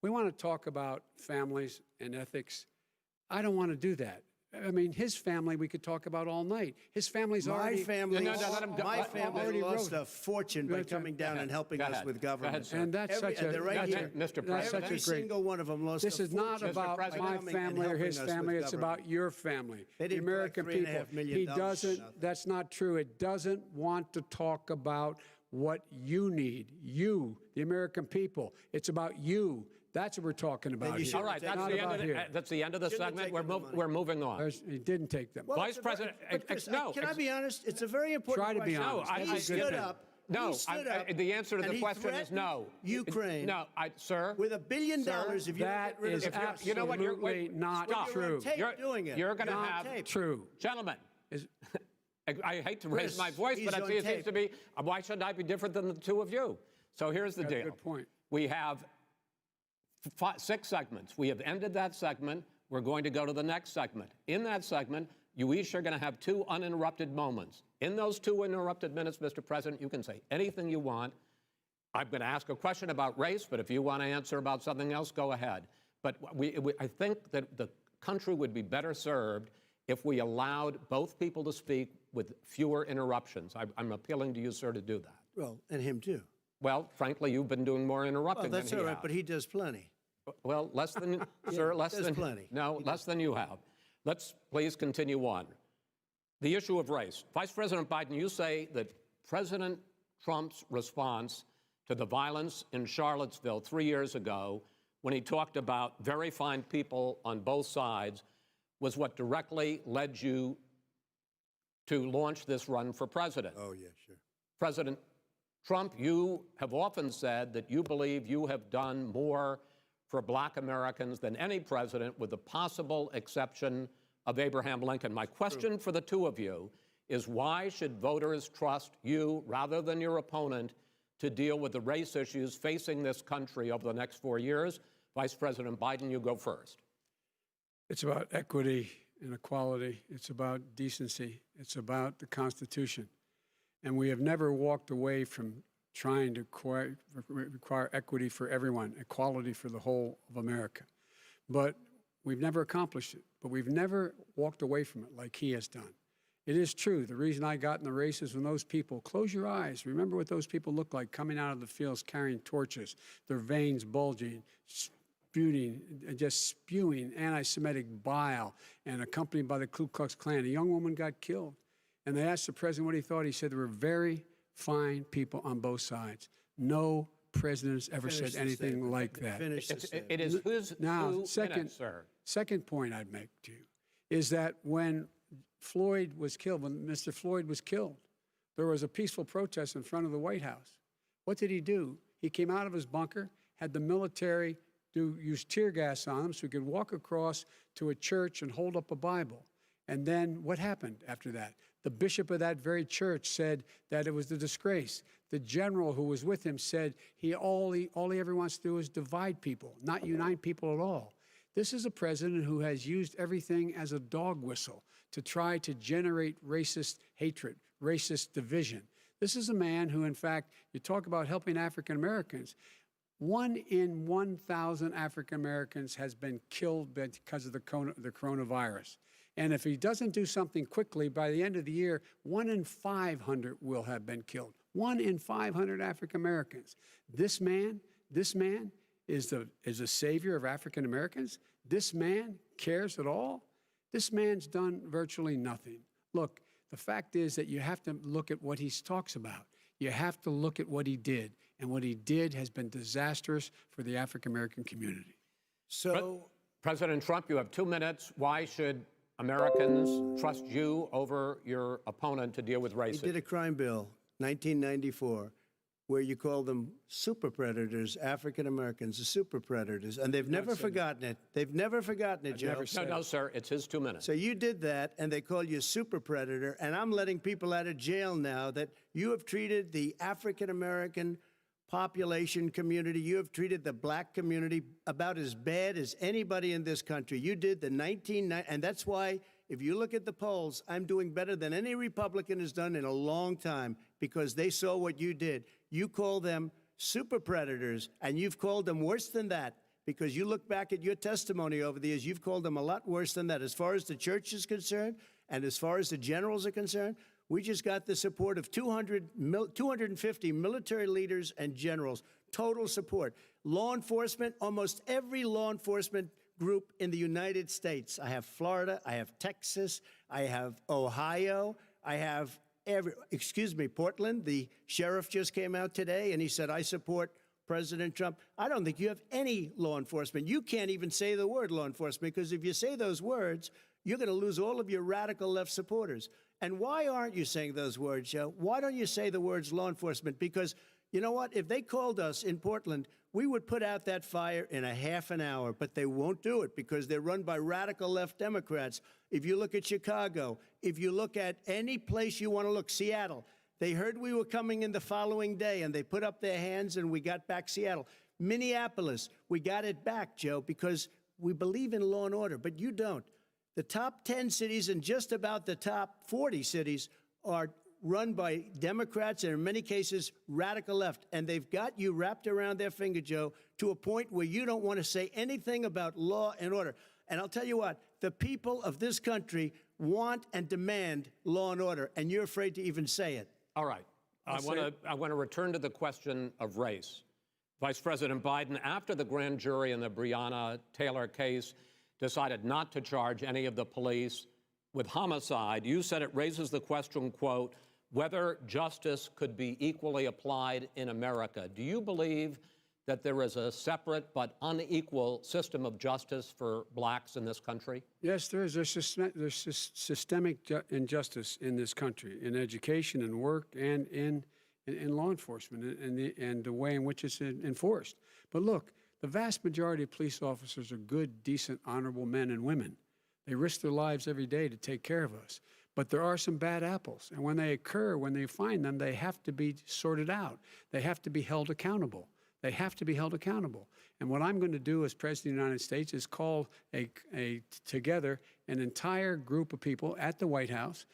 We want to talk about families and ethics. I don't want to do that. I mean, his family we could talk about all night. His family's already... My family lost a fortune by coming down and helping us with government. And that's such a... Mr. President. Every single one of them lost a fortune. This is not about my family or his family. It's about your family, the American people. He doesn't... That's not true. It doesn't want to talk about what you need. You, the American people. It's about you. That's what we're talking about you here. should- All right, that's Not the, end about of the, here. that's the end of the Shouldn't have segment. taken the money. We're moving on. He didn't take them. Well, Vice it's a President, but Chris, no, can I be honest? It's a very important Try to be question. honest. No, I- He I- stood up. No, he stood up, the answer to and the he question is threatened no. Ukraine. No, sir. With $1 billion, if you don't That get rid is of the absolutely you know what, you're- wait, not stop. You're true. on tape doing it. You're going to You're on have tape. True. Gentlemen, Is- I hate to raise Chris, my voice, he's but it on seems tape. to be, why should I be different than the two of you? So here's the That's a deal. good point. We have 6 segments. We have ended that segment. We're going to go to the next segment. In that segment, you each are going to have 2 uninterrupted moments. In those 2 uninterrupted minutes, Mr. President, you can say anything you want. I'm going to ask a question about race, but if you want to answer about something else, go ahead. But I think that the country would be better served if we allowed both people to speak with fewer interruptions. I'm appealing to you, sir, to do that. Well, and him too. Well, frankly, you've been doing more interrupting Well, that's than all he right, has. but he does plenty. Well, less than, sir, less there's than, plenty. no, less than you have. Let's please continue on. The issue of race. Vice President Biden, you say that President Trump's response to the violence in Charlottesville 3 years ago, when he talked about very fine people on both sides, was what directly led you to launch this run for president. Oh, yeah, sure. President Trump, you have often said that you believe you have done more for Black Americans than any president, with the possible exception of Abraham Lincoln. My question for the two of you is, why should voters trust you rather than your opponent to deal with the race issues facing this country over the next 4 years? Vice President Biden, you go first. It's about equity and equality. It's about decency. It's about the Constitution. And we have never walked away from trying to require equity for everyone, equality for the whole of America. But we've never accomplished it. But we've never walked away from it like he has done. It is true. The reason I got in the race is when those people, close your eyes, remember what those people look like coming out of the fields carrying torches, their veins bulging, just spewing anti-Semitic bile, and accompanied by the Ku Klux Klan. A young woman got killed. And they asked the president what he thought. He said there were very fine people on both sides. No president has ever said anything like that. Finish the statement. It is whose Now, 2 minutes, sir. second point I'd make to you is that when Floyd was killed, when Mr. Floyd was killed, there was a peaceful protest in front of the White House. What did he do? He came out of his bunker, had the military use tear gas on him so he could walk across to a church and hold up a Bible. And then what happened after that? The bishop of that very church said that it was a disgrace. The general who was with him said all he ever wants to do is divide people, not unite people at all. This is a president who has used everything as a dog whistle to try to generate racist hatred, racist division. This is a man who, in fact, you talk about helping African Americans. 1 in 1,000 African Americans has been killed because of the coronavirus. And if he doesn't do something quickly, by the end of the year, 1 in 500 will have been killed. 1 in 500 African Americans. This man is a savior of African Americans. This man cares at all. This man's done virtually nothing. Look, the fact is that you have to look at what he talks about. You have to look at what he did. And what he did has been disastrous for the African American community. So, President Trump, you have 2 minutes. Why should Americans trust you over your opponent to deal with he racism? did a crime bill, 1994, where you call them super predators, African Americans, the super predators, and they've never forgotten it. They've never forgotten it, Joe. No, sir, it's his 2 minutes. So you did that, and they call you a super predator, and I'm letting people out of jail now that you have treated the African American population community, you have treated the black community about as bad as anybody in this country. You did the 1990, and that's why, if you look at the polls, I'm doing better than any Republican has done in a long time, because they saw what you did. You call them super predators, and you've called them worse than that, because you look back at your testimony over the years, you've called them a lot worse than that. As far as the church is concerned, and as far as the generals are concerned, we just got the support of 250 military leaders and generals, total support. Law enforcement, almost every law enforcement group in the United States. I have Florida, I have Texas, I have Ohio, I have Portland. The sheriff just came out today and he said, I support President Trump. I don't think you have any law enforcement. You can't even say the word law enforcement, because if you say those words, you're going to lose all of your radical left supporters. And why aren't you saying those words, Joe? Why don't you say the words law enforcement? Because you know what? If they called us in Portland, we would put out that fire in a half an hour, but they won't do it because they're run by radical left Democrats. If you look at Chicago, if you look at any place you want to look, Seattle, they heard we were coming in the following day, and they put up their hands, and we got back Seattle. Minneapolis, we got it back, Joe, because we believe in law and order, but you don't. The top 10 cities and just about the top 40 cities are run by Democrats and, in many cases, radical left. And they've got you wrapped around their finger, Joe, to a point where you don't want to say anything about law and order. And I'll tell you what, the people of this country want and demand law and order, and you're afraid to even say it. All right. I want to return to the question of race. Vice President Biden, after the grand jury in the Breonna Taylor case decided not to charge any of the police with homicide, you said it raises the question, quote, whether justice could be equally applied in America. Do you believe that there is a separate but unequal system of justice for blacks in this country? Yes, there is. There's systemic injustice in this country, in education and work and in law enforcement and the way in which it's enforced. But look, the vast majority of police officers are good, decent, honorable men and women. They risk their lives every day to take care of us. But there are some bad apples. And when they occur, when they find them, they have to be sorted out. They have to be held accountable. They have to be held accountable. And what I'm going to do as President of the United States is call together an entire group of people at the White House,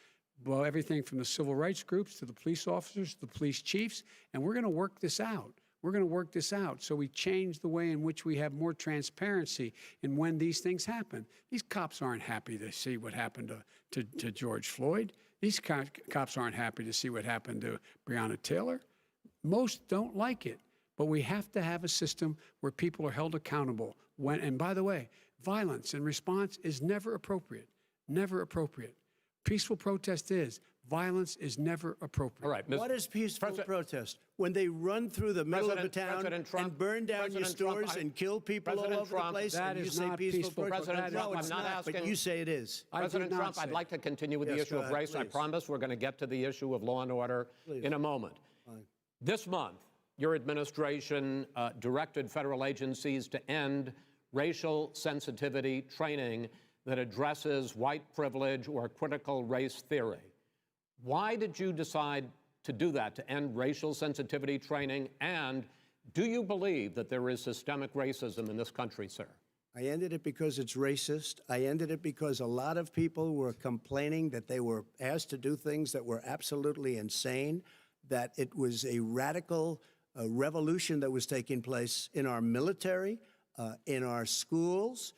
well, everything from the civil rights groups to the police officers, the police chiefs, and we're going to work this out. We're going to work this out so we change the way in which we have more transparency in when these things happen. These cops aren't happy to see what happened to George Floyd. These cops aren't happy to see what happened to Breonna Taylor. Most don't like it. But we have to have a system where people are held accountable. And by the way, violence in response is never appropriate. Never appropriate. Peaceful protest is. Violence is never appropriate. All right. What is peaceful protest? When they run through the middle of a town and burn down your stores and kill people all over the place, that and you is say not peaceful protest? President Trump, No, it's I'm not asking. but you say it is. President Trump, I'd like to continue with the issue of race. I promise we're going to get to the issue of law and order in a moment. Fine. This month, your administration directed federal agencies to end racial sensitivity training that addresses white privilege or critical race theory. Why did you decide to do that, to end racial sensitivity training? And do you believe that there is systemic racism in this country, sir? I ended it because it's racist. I ended it because a lot of people were complaining that they were asked to do things that were absolutely insane, that it was a radical revolution that was taking place in our military, in our schools,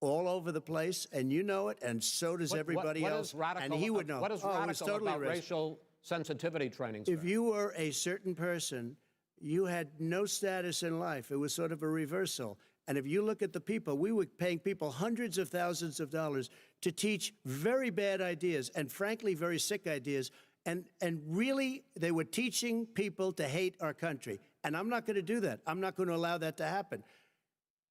all over the place, and you know it, and so does everybody else. Radical, and he would know. What is radical totally about racial sensitivity training, sir? If you were a certain person, you had no status in life. It was sort of a reversal. And if you look at the people, we were paying people hundreds of thousands of dollars to teach very bad ideas and, frankly, very sick ideas. And really, they were teaching people to hate our country. And I'm not going to do that. I'm not going to allow that to happen.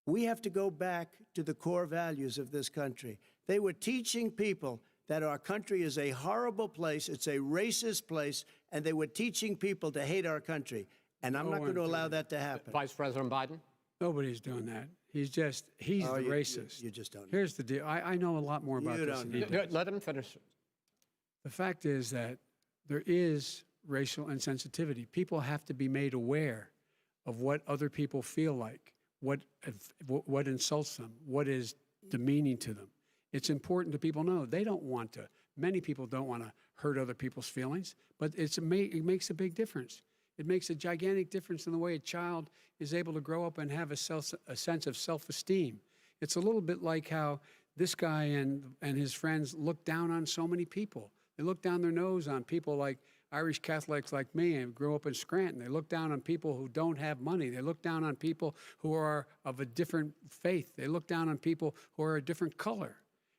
We have to go back to the core values of this country. They were teaching people that our country is a horrible place, it's a racist place, and they were teaching people to hate our country. And I'm not going to allow that to happen. Vice President Biden? Nobody's doing that. He's the racist. You just don't know. Here's the deal. I know a lot more about this than he does. Let him finish. The fact is that there is racial insensitivity. People have to be made aware of what other people feel like, what insults them, what is demeaning to them. It's important to people know. They don't want to. Many people don't want to hurt other people's feelings, but it makes a big difference. It makes a gigantic difference in the way a child is able to grow up and have a sense of self-esteem. It's a little bit like how this guy and his friends look down on so many people. They look down their nose on people like Irish Catholics like me and grew up in Scranton. They look down on people who don't have money. They look down on people who are of a different faith. They look down on people who are a different color.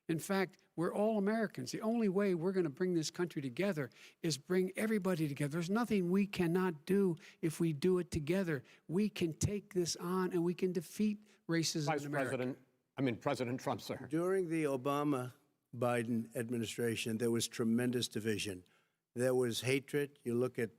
In fact, we're all Americans. The only way we're going to bring this country together is bring everybody together. There's nothing we cannot do if we do it together. We can take this on and we can defeat racism in America. President Trump, sir. During the Obama-Biden administration, there was tremendous division. There was hatred. You look at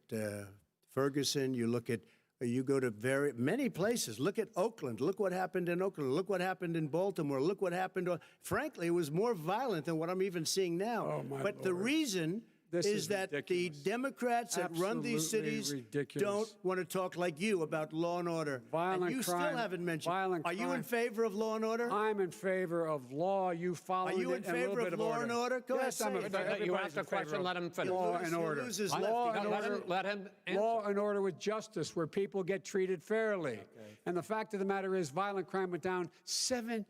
Ferguson, you go to many places. Look at Oakland. Look what happened in Oakland. Look what happened in Baltimore. Look what happened. Frankly, it was more violent than what I'm even seeing now. Oh, my but Lord. The reason is that ridiculous. the Democrats that run these cities don't want to talk like you about law and order. Violent and you crime, still haven't mentioned. violent Are you in crime. favor of law and order? I'm in favor of law. You follow it. Are you in favor of law and order? Go yes, ahead, I'm say in it. favor. You Everybody's asked a in favor question, of let him finish. Law and order. Law and order. Let him answer. Law and order with justice, where people get treated fairly. And the fact of the matter is, violent crime went down 15%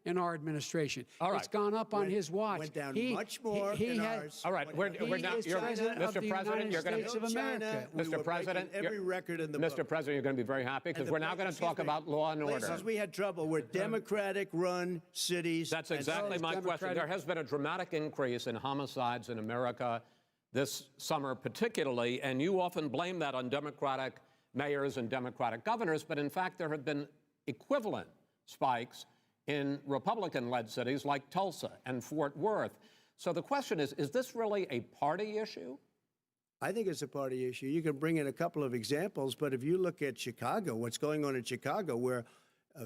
in our administration. All right. It's gone up on his watch. Went down much more in ours. All right, we're now. He is president of the United States of America. Mr. President, every record in the Mr. book. President, you're going to be very happy because we're now going to talk about law and order. Places we had trouble were Democratic-run cities. That's exactly my question. There has been a dramatic increase in homicides in America this summer particularly, and you often blame that on Democratic mayors and Democratic governors, but in fact there have been equivalent spikes in Republican-led cities like Tulsa and Fort Worth. So the question is this really a party issue? I think it's a party issue. You can bring in a couple of examples, but if you look at Chicago, what's going on in Chicago, where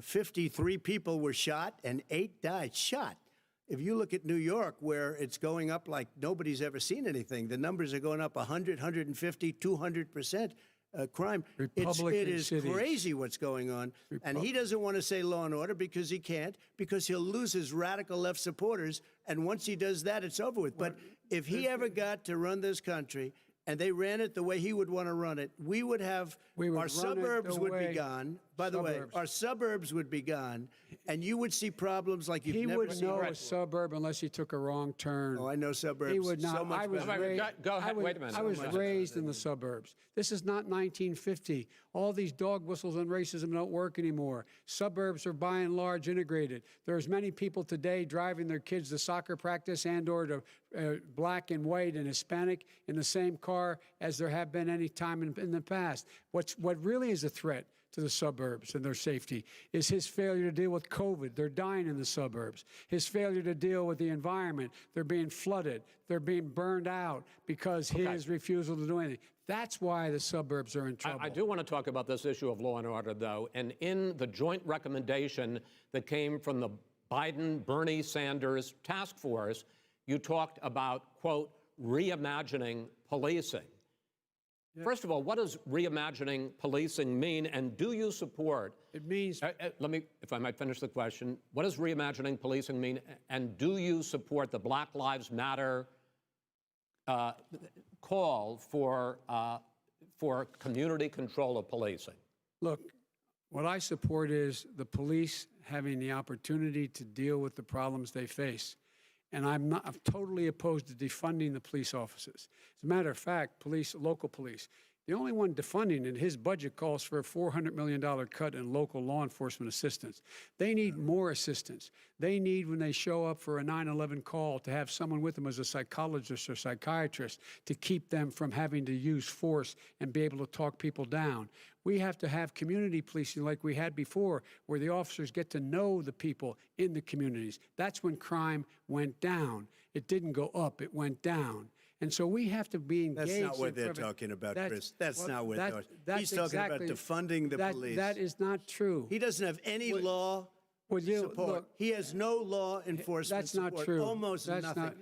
53 people were shot and 8 died, shot. If you look at New York, where it's going up like nobody's ever seen anything, the numbers are going up 100, 150, 200%. Crime. It is crazy what's going on. And he doesn't want to say law and order because he can't, because he'll lose his radical left supporters. And once he does that, it's over with. But if he ever got to run this country and they ran it the way he would want to run it, our suburbs would be gone. By the way, our suburbs would be gone, and you would see problems like you've never seen. He would know a suburb unless he took a wrong turn. Oh, I know suburbs. He would not. So much Go ahead, wait a minute. I was raised in the suburbs. This is not 1950. All these dog whistles and racism don't work anymore. Suburbs are by and large integrated. There's many people today driving their kids to soccer practice and or to black and white and Hispanic in the same car as there have been any time in the past. What really is a threat to the suburbs and their safety is his failure to deal with COVID. They're dying in the suburbs. His failure to deal with the environment. They're being flooded. They're being burned out because his refusal to do anything. That's why the suburbs are in trouble. I do want to talk about this issue of law and order, though. And in the joint recommendation that came from the Biden-Bernie Sanders task force, you talked about, quote, reimagining policing. Yeah. First of all, what does reimagining policing mean, and do you support? It means. Let me, if I might finish the question. What does reimagining policing mean, and do you support the Black Lives Matter call for community control of policing? Look, what I support is the police having the opportunity to deal with the problems they face. And I'm totally opposed to defunding the police officers. As a matter of fact, local police, the only one defunding it, his budget calls for a $400 million cut in local law enforcement assistance. They need more assistance. They need, when they show up for a 9/11 call, to have someone with them as a psychologist or psychiatrist to keep them from having to use force and be able to talk people down. We have to have community policing like we had before, where the officers get to know the people in the communities. That's when crime went down. It didn't go up, it went down. And so we have to be engaged. That's not what they're talking about, Chris. That's not what they're talking about. He's talking about defunding the police. That is not true. He doesn't have any law support. Look, he has no law enforcement support. That's not true. Almost nothing.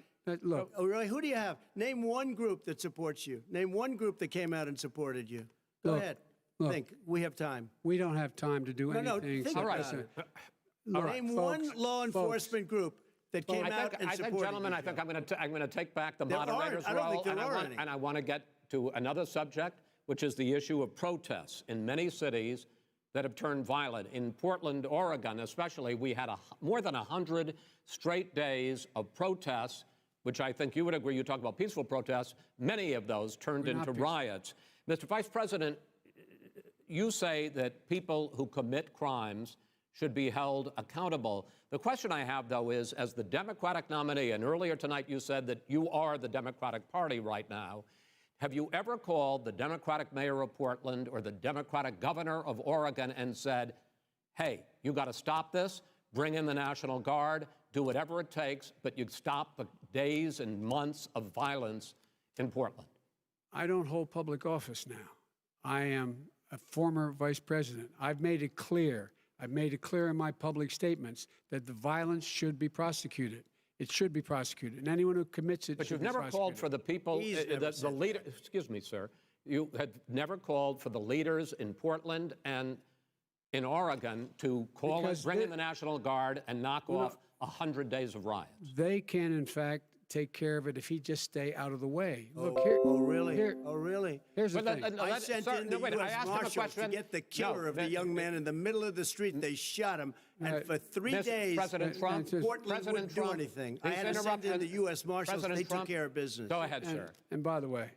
Look. Oh, really? Who do you have? Name one group that supports you. Name one group that came out and supported you. Go ahead. Look, think. We have time. We don't have time to do anything. No, think about it. Name one law enforcement group that came out and supported gentlemen, I think I'm going to take back the moderator's role, and I want to get to another subject, which is the issue of protests in many cities that have turned violent. In Portland, Oregon, especially, we had more than 100 straight days of protests, which I think you would agree. You talk about peaceful protests. Many of those turned into riots. Mr. Vice President, you say that people who commit crimes should be held accountable. The question I have, though, is as the Democratic nominee, and earlier tonight you said that you are the Democratic Party right now, have you ever called the Democratic mayor of Portland or the Democratic governor of Oregon and said, hey, you got to stop this, bring in the National Guard, do whatever it takes, but you stop the days and months of violence in Portland? I don't hold public office now. I am a former vice president. I've made it clear in my public statements that the violence should be prosecuted. It should be prosecuted, and anyone who commits it But should you've be never called for the people, the leader. Excuse me, sir. You had never called for the leaders in Portland and in Oregon to bring in the National Guard and knock off 100 days of riots. They can, in fact, take care of it if he just stay out of the way. Look here. Oh, really? Oh, really? Here's the thing. I sent in the U.S. Marshals to get the killer of the young man in the middle of the street. They shot him, and for 3 days, President Trump, Portland wouldn't do anything. I had to send in the U.S. Marshals. They took care of business. Go ahead, sir. And by the way,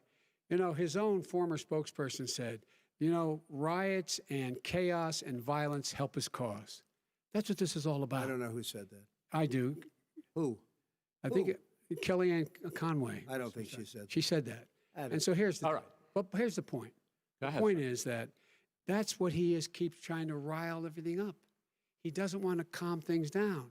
you know, his own former spokesperson said, you know, riots and chaos and violence help his cause. That's what this is all about. I don't know who said that. I do. Who? I think Kellyanne Conway. I don't think she said that. She said that. And so here's the But here's the point. The point is that that's what he is, keeps trying to rile everything up. He doesn't want to calm things down.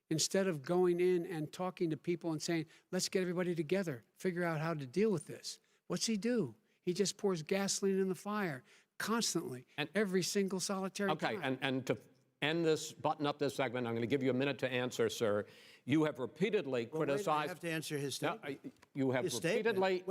Instead of going in and talking to people and saying, let's get everybody together, figure out how to deal with this. What's he do? He just pours gasoline in the fire constantly, and every single solitary time. And to end this, button up this segment, I'm going to give you a minute to answer, sir. You have repeatedly criticized. I have to answer his statement. No, you have repeatedly.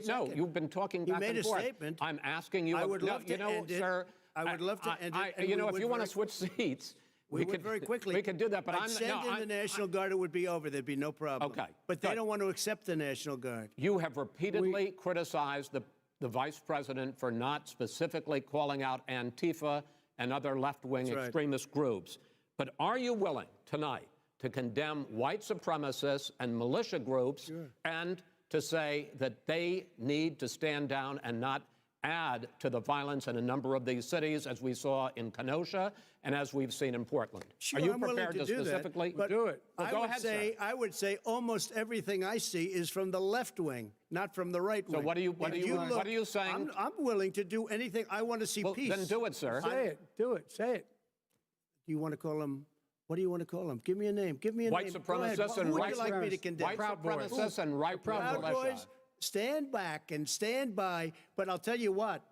No, you've been talking back and forth. He made a statement. I'm asking you. I would love to end it. Sir, I would love to end it. You know, if you want to switch seats, we could very quickly. We could do that, but I'd send in the National Guard, it would be over. There'd be no problem. Okay. But they don't want to accept the National Guard. You have repeatedly criticized the vice president for not specifically calling out Antifa and other left-wing extremist groups. But are you willing tonight to condemn white supremacists and militia groups and to say that they need to stand down and not add to the violence in a number of these cities, as we saw in Kenosha and as we've seen in Portland? Sure, are you I'm prepared willing to do specifically do it? Well, go ahead, sir. I would say almost everything I see is from the left wing, not from the right wing. So what are you saying? I'm willing to do anything. I want to see peace. Then do it, sir. Say it. Do it. Say it. Do you want to call him? What do you want to call him? Give me a name. Give me a white name. Supremacists and white supremacists. White like me to condemn? White supremacists and right Proud Boys, stand back and stand by. But I'll tell you what.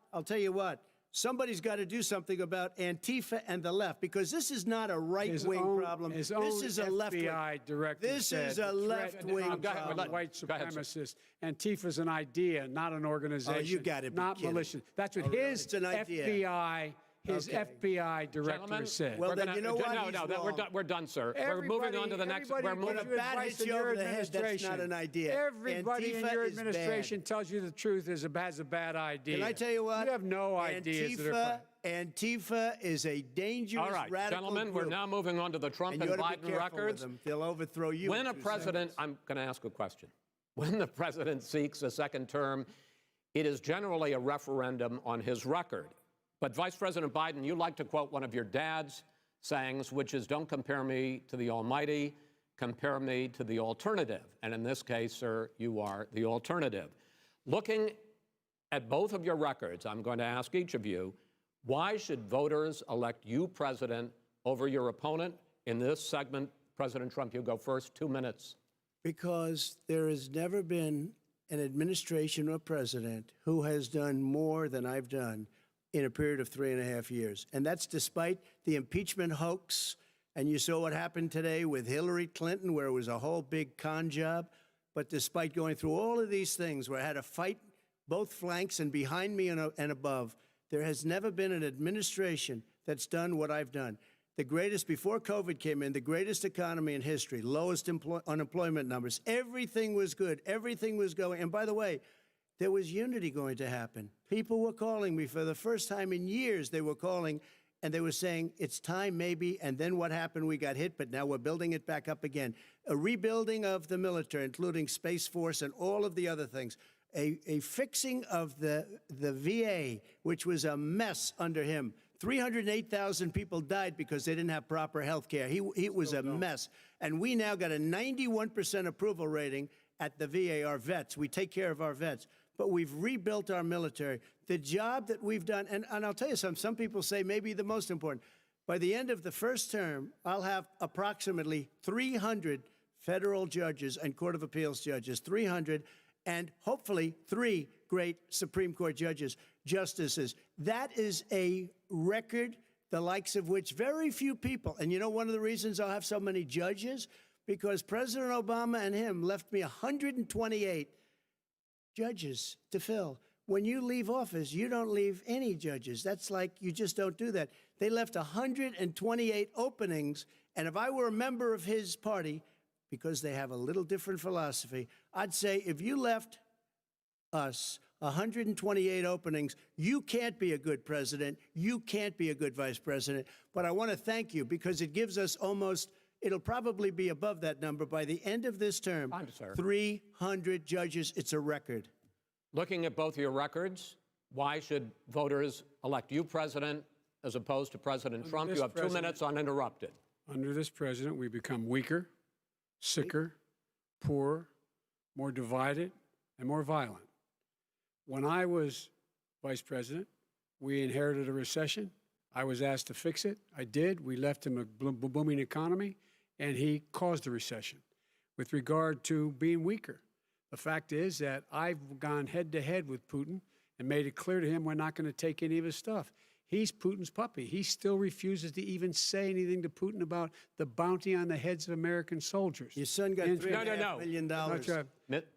Somebody's got to do something about Antifa and the left, because this is not a right-wing problem. This is a left-wing. FBI director This is a left-wing problem. White supremacist. Antifa's an idea, not an organization. Oh, you got to be not kidding. malicious. That's what his FBI. FBI director said. Well, then you know what? No, we're done, sir. We're moving on to the next. We're moving. When a bat hits you over the head, that's not an idea. Everybody in your administration tells you the truth has a bad idea. Can I tell you what? You have no ideas. Antifa is a dangerous, radical gentlemen, group. We're now moving on to the Trump and Biden records. They'll overthrow you. When a president, I'm going to ask a question. When the president seeks a second term, it is generally a referendum on his record. But Vice President Biden, you like to quote one of your dad's sayings, which is, don't compare me to the almighty, compare me to the alternative. And in this case, sir, you are the alternative. Looking at both of your records, I'm going to ask each of you, why should voters elect you president over your opponent? In this segment, President Trump, you go first, 2 minutes. Because there has never been an administration or president who has done more than I've done in a period of 3.5 years. And that's despite the impeachment hoax. And you saw what happened today with Hillary Clinton, where it was a whole big con job. But despite going through all of these things, where I had to fight both flanks and behind me and above, there has never been an administration that's done what I've done. The greatest, before COVID came in, the greatest economy in history, lowest unemployment numbers. Everything was good. Everything was going. And by the way, there was unity going to happen. People were calling me for the first time in years. They were calling, and they were saying, it's time maybe. And then what happened? We got hit, but now we're building it back up again. A rebuilding of the military, including Space Force and all of the other things. A fixing of the VA, which was a mess under him. 308,000 people died because they didn't have proper health care. It was a mess. And we now got a 91% approval rating at the VA, our vets. We take care of our vets. But we've rebuilt our military. The job that we've done, and I'll tell you something, some people say maybe the most important. By the end of the first term, I'll have approximately 300 federal judges and Court of Appeals judges, 300, and hopefully 3 great Supreme Court justices. That is a record, the likes of which very few people, and you know one of the reasons I'll have so many judges? Because President Obama and him left me 128 judges to fill. When you leave office, you don't leave any judges. That's like, you just don't do that. They left 128 openings, and if I were a member of his party, because they have a little different philosophy, I'd say if you left us 128 openings, you can't be a good president, you can't be a good vice president. But I want to thank you because it gives us almost, it'll probably be above that number by the end of this term. 300 judges, it's a record. Looking at both your records, why should voters elect you president as opposed to President Trump? You have 2 minutes uninterrupted. Under this president, we become weaker, sicker, poorer, more divided, and more violent. When I was vice president, we inherited a recession. I was asked to fix it. I did. We left him a booming economy, and he caused a recession. With regard to being weaker, the fact is that I've gone head-to-head with Putin and made it clear to him we're not going to take any of his stuff. He's Putin's puppy. He still refuses to even say anything to Putin about the bounty on the heads of American soldiers. Your son got $3.5 million.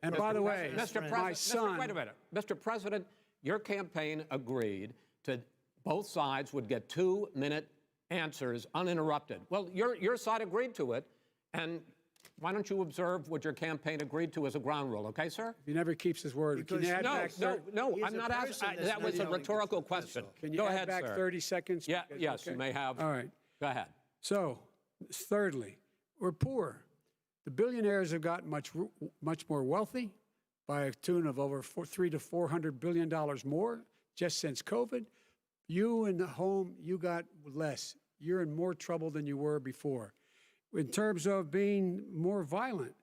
And by the way, my son... Wait a minute. Mr. President, your campaign agreed to both sides would get 2-minute answers uninterrupted. Well, your side agreed to it, and why don't you observe what your campaign agreed to as a ground rule, okay, sir? He never keeps his word. Can you add back no, I'm not asking. That was a rhetorical question. Can you add back 30 seconds? Yeah, yes, you may have. All right. Go ahead. So, thirdly, we're poor. The billionaires have gotten much more wealthy by a tune of over $300 to $400 billion more just since COVID. You in the home, you got less. You're in more trouble than you were before. In terms of being more violent,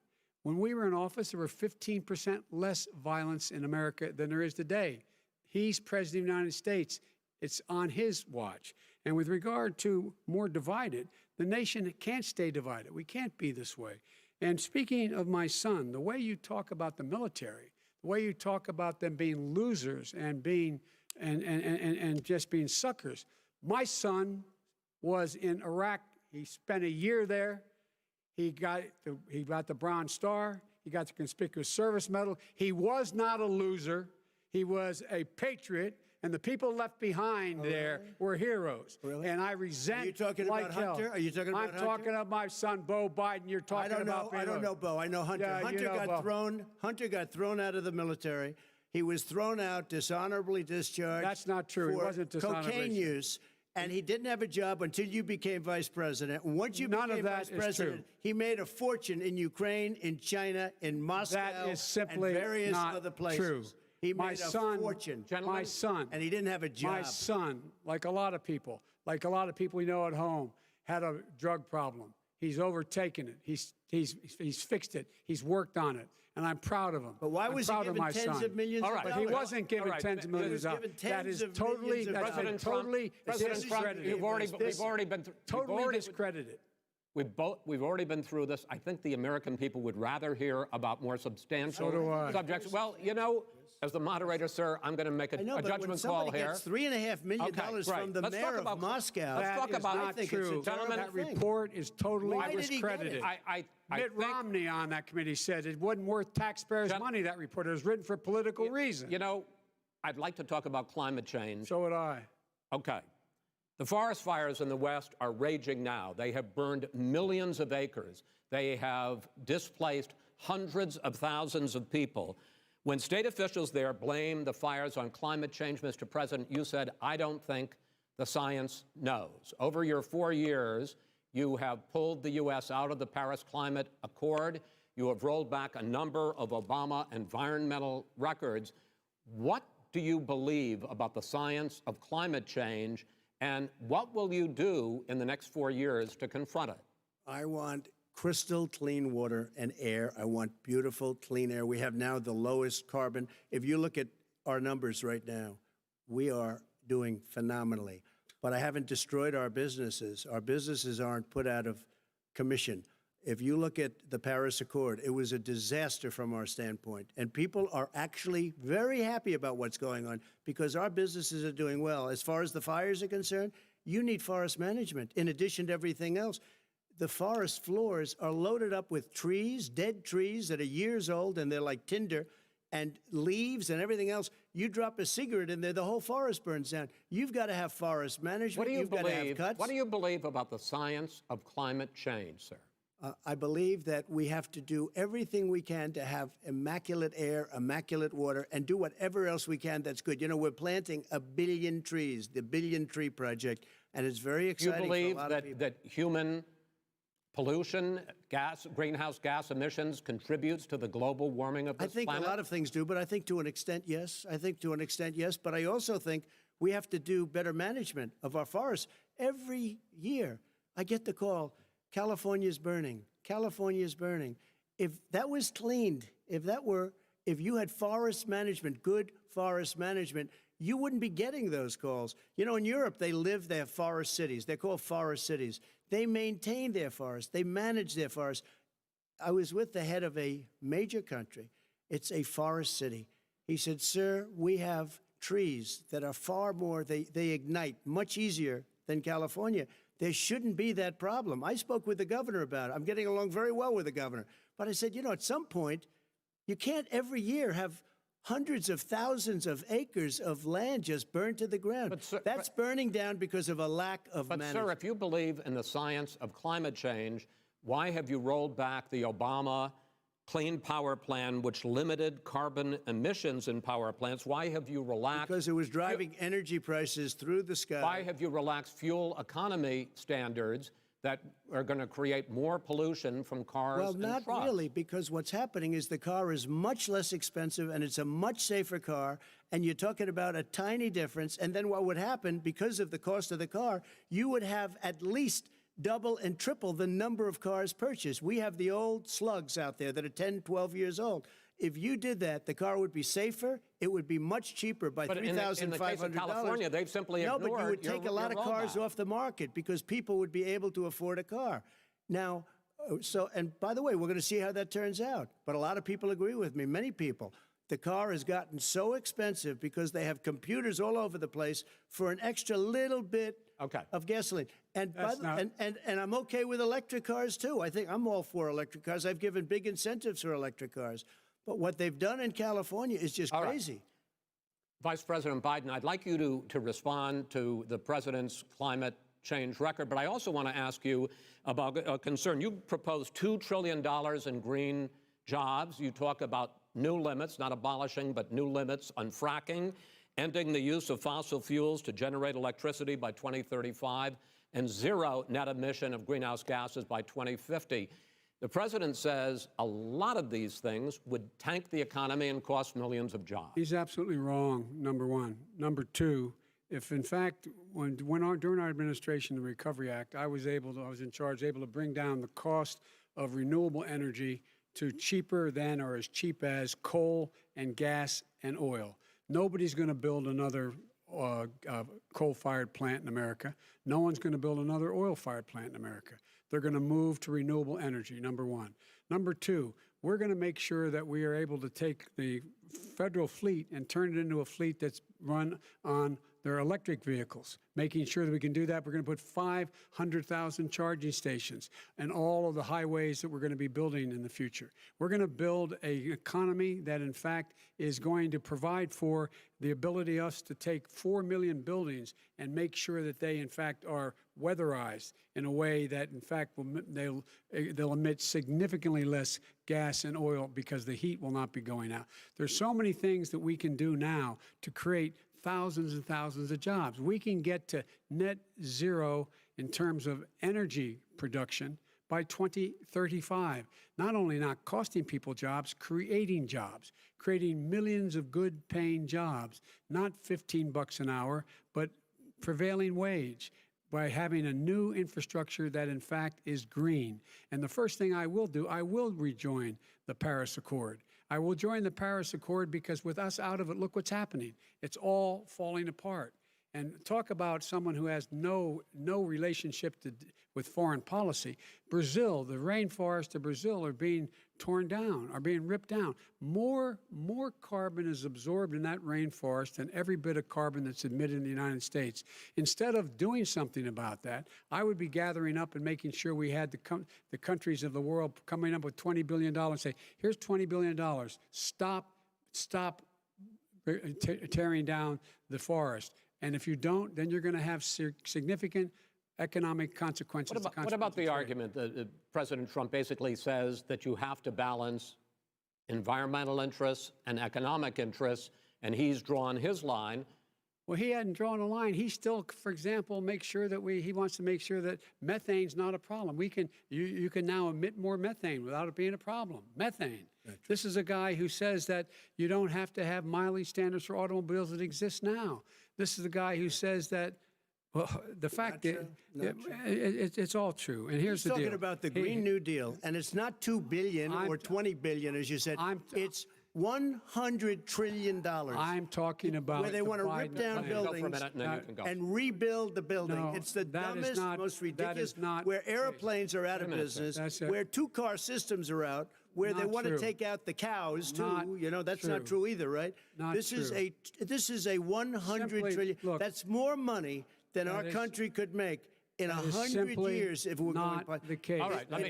when we were in office, there were 15% less violence in America than there is today. He's president of the United States. It's on his watch. And with regard to more divided, the nation can't stay divided. We can't be this way. And speaking of my son, the way you talk about the military, the way you talk about them being losers and being and just being suckers. My son was in Iraq. He spent a year there. He got the Bronze Star. He got the Conspicuous Service Medal. He was not a loser. He was a patriot. And the people left behind there were heroes. Really? And I resent. Are you talking about Hunter? Are you talking about Hunter? I'm talking about my son, Beau Biden. You're talking about. I don't know Beau. I know Hunter. Yeah, Hunter got thrown out of the military. He was thrown out, dishonorably discharged. That's not true. He wasn't dishonorably. Cocaine use. And he didn't have a job until you became vice president. And once you became vice president, he made a fortune in Ukraine, in China, in Moscow, that is simply and various not other places. True. He made a fortune. My son. And he didn't have a job. My son, like a lot of people we know at home, had a drug problem. He's overtaken it. He's fixed it. He's worked on it. And I'm proud of him. But why was he given tens of millions of dollars? But he wasn't given tens of millions of dollars. That is totally discredited. We've already been totally discredited. We've already been through this. I think the American people would rather hear about more substantial subjects. Well, you know, as the moderator, sir, I'm going to make a judgment call here. Gets $3.5 million from the mayor of Moscow. Let's talk about not true. Gentlemen, that report is totally discredited. Mitt Romney on that committee said it wasn't worth taxpayers' money, that report. It was written for political reasons. You know, I'd like to talk about climate change. So would I. Okay. The forest fires in the West are raging now. They have burned millions of acres. They have displaced hundreds of thousands of people. When state officials there blame the fires on climate change, Mr. President, you said, I don't think the science knows. Over your 4 years, you have pulled the U.S. out of the Paris Climate Accord. You have rolled back a number of Obama environmental records. What do you believe about the science of climate change, And what will you do in the next 4 years to confront it? I want crystal clean water and air. I want beautiful, clean air. We have now the lowest carbon. If you look at our numbers right now, we are doing phenomenally. But I haven't destroyed our businesses. Our businesses aren't put out of commission. If you look at the Paris Accord, it was a disaster from our standpoint. And people are actually very happy about what's going on because our businesses are doing well. As far as the fires are concerned, you need forest management in addition to everything else. The forest floors are loaded up with trees, dead trees that are years old, and they're like tinder, and leaves and everything else. You drop a cigarette in there, the whole forest burns down. You've got to have forest management. You've got to have cuts. What do you believe about the science of climate change, sir? I believe that we have to do everything we can to have immaculate air, immaculate water, and do whatever else we can that's good. You know, we're planting 1 billion trees, the Billion Tree Project, and it's very exciting for a lot of people. That human pollution, greenhouse gas emissions contributes to the global warming of this planet? I think a lot of things do, but I think to an extent, yes. I think to an extent, yes. But I also think we have to do better management of our forests. Every year, I get the call, California's burning. California's burning. If that was cleaned, if you had forest management, good forest management, you wouldn't be getting those calls. You know, in Europe, they have forest cities. They're called forest cities. They maintain their forests. They manage their forests. I was with the head of a major country. It's a forest city. He said, sir, we have trees that are far more, they ignite much easier than California. There shouldn't be that problem. I spoke with the governor about it. I'm getting along very well with the governor. But I said, you know, at some point, you can't every year have hundreds of thousands of acres of land just burned to the ground. But, sir, that's burning down because of a lack of management. But, sir, if you believe in the science of climate change, why have you rolled back the Obama Clean Power Plan, which limited carbon emissions in power plants? Why have you relaxed? Because it was driving energy prices through the sky. Why have you relaxed fuel economy standards that are going to create more pollution from cars and trucks? Well, not really, because what's happening is the car is much less expensive and it's a much safer car, and you're talking about a tiny difference. And then what would happen, because of the cost of the car, you would have at least double and triple the number of cars purchased. We have the old slugs out there that are 10, 12 years old. If you did that, the car would be safer. It would be much cheaper by $3,500. In the case of California, they've simply ignored No, but you would take a lot of cars off the market because people would be able to afford a car. Now, and by the way, we're going to see how that turns out. But a lot of people agree with me, many people. The car has gotten so expensive because they have computers all over the place for an extra little bit of gasoline. And I'm okay with electric cars, too. I think I'm all for electric cars. I've given big incentives for electric cars. But what they've done in California is just crazy. Right. Vice President Biden, I'd like you to respond to the president's climate change record, but I also want to ask you about a concern. You proposed $2 trillion in green jobs. You talk about new limits, not abolishing, but new limits on fracking, ending the use of fossil fuels to generate electricity by 2035, and zero net emission of greenhouse gases by 2050. The president says a lot of these things would tank the economy and cost millions of jobs. He's absolutely wrong, number one. Number two, if in fact, during our administration, the Recovery Act, I was in charge, able to bring down the cost of renewable energy to cheaper than or as cheap as coal and gas and oil. Nobody's going to build another coal-fired plant in America. No one's going to build another oil-fired plant in America. They're going to move to renewable energy, number one. Number two, we're going to make sure that we are able to take the federal fleet and turn it into a fleet that's run on their electric vehicles. Making sure that we can do that, we're going to put 500,000 charging stations in all of the highways that we're going to be building in the future. We're going to build an economy that, in fact, is going to provide for the ability us to take 4 million buildings and make sure that they, in fact, are weatherized in a way that, in fact, they'll emit significantly less gas and oil because the heat will not be going out. There's so many things that we can do now to create thousands and thousands of jobs. We can get to net zero in terms of energy production by 2035. Not only not costing people jobs, creating millions of good paying jobs, not $15 an hour, but prevailing wage by having a new infrastructure that, in fact, is green. And the first thing I will do, I will rejoin the Paris Accord. I will join the Paris Accord because with us out of it, look what's happening. It's all falling apart. And talk about someone who has no relationship with foreign policy. Brazil, the rainforests of Brazil are being torn down, are being ripped down. More carbon is absorbed in that rainforest than every bit of carbon that's emitted in the United States. Instead of doing something about that, I would be gathering up and making sure we had the countries of the world coming up with $20 billion and say, here's $20 billion. Stop tearing down the forest. And if you don't, then you're going to have significant economic consequences. What about the argument that President Trump basically says that you have to balance environmental interests and economic interests, and he's drawn his line? Well, he hadn't drawn a line. He still, for example, he wants to make sure that methane's not a problem. You can now emit more methane without it being a problem. Methane. This is a guy who says that you don't have to have mileage standards for automobiles that exist now. This is a guy who says that, well, the fact that it's all true. And here's the deal. He's talking about the Green New Deal, and it's not $2 billion or $20 billion, as you said. It's $100 trillion. I'm talking about where they want to rip down buildings and rebuild the building. No, it's the dumbest, most ridiculous, where airplanes are out of business, where two-car systems are out, where they want to take out the cows too. That's not true either, right? This is a $100 trillion. Look, that's more money than our country could make in 100 years if we're going to the case. All right, let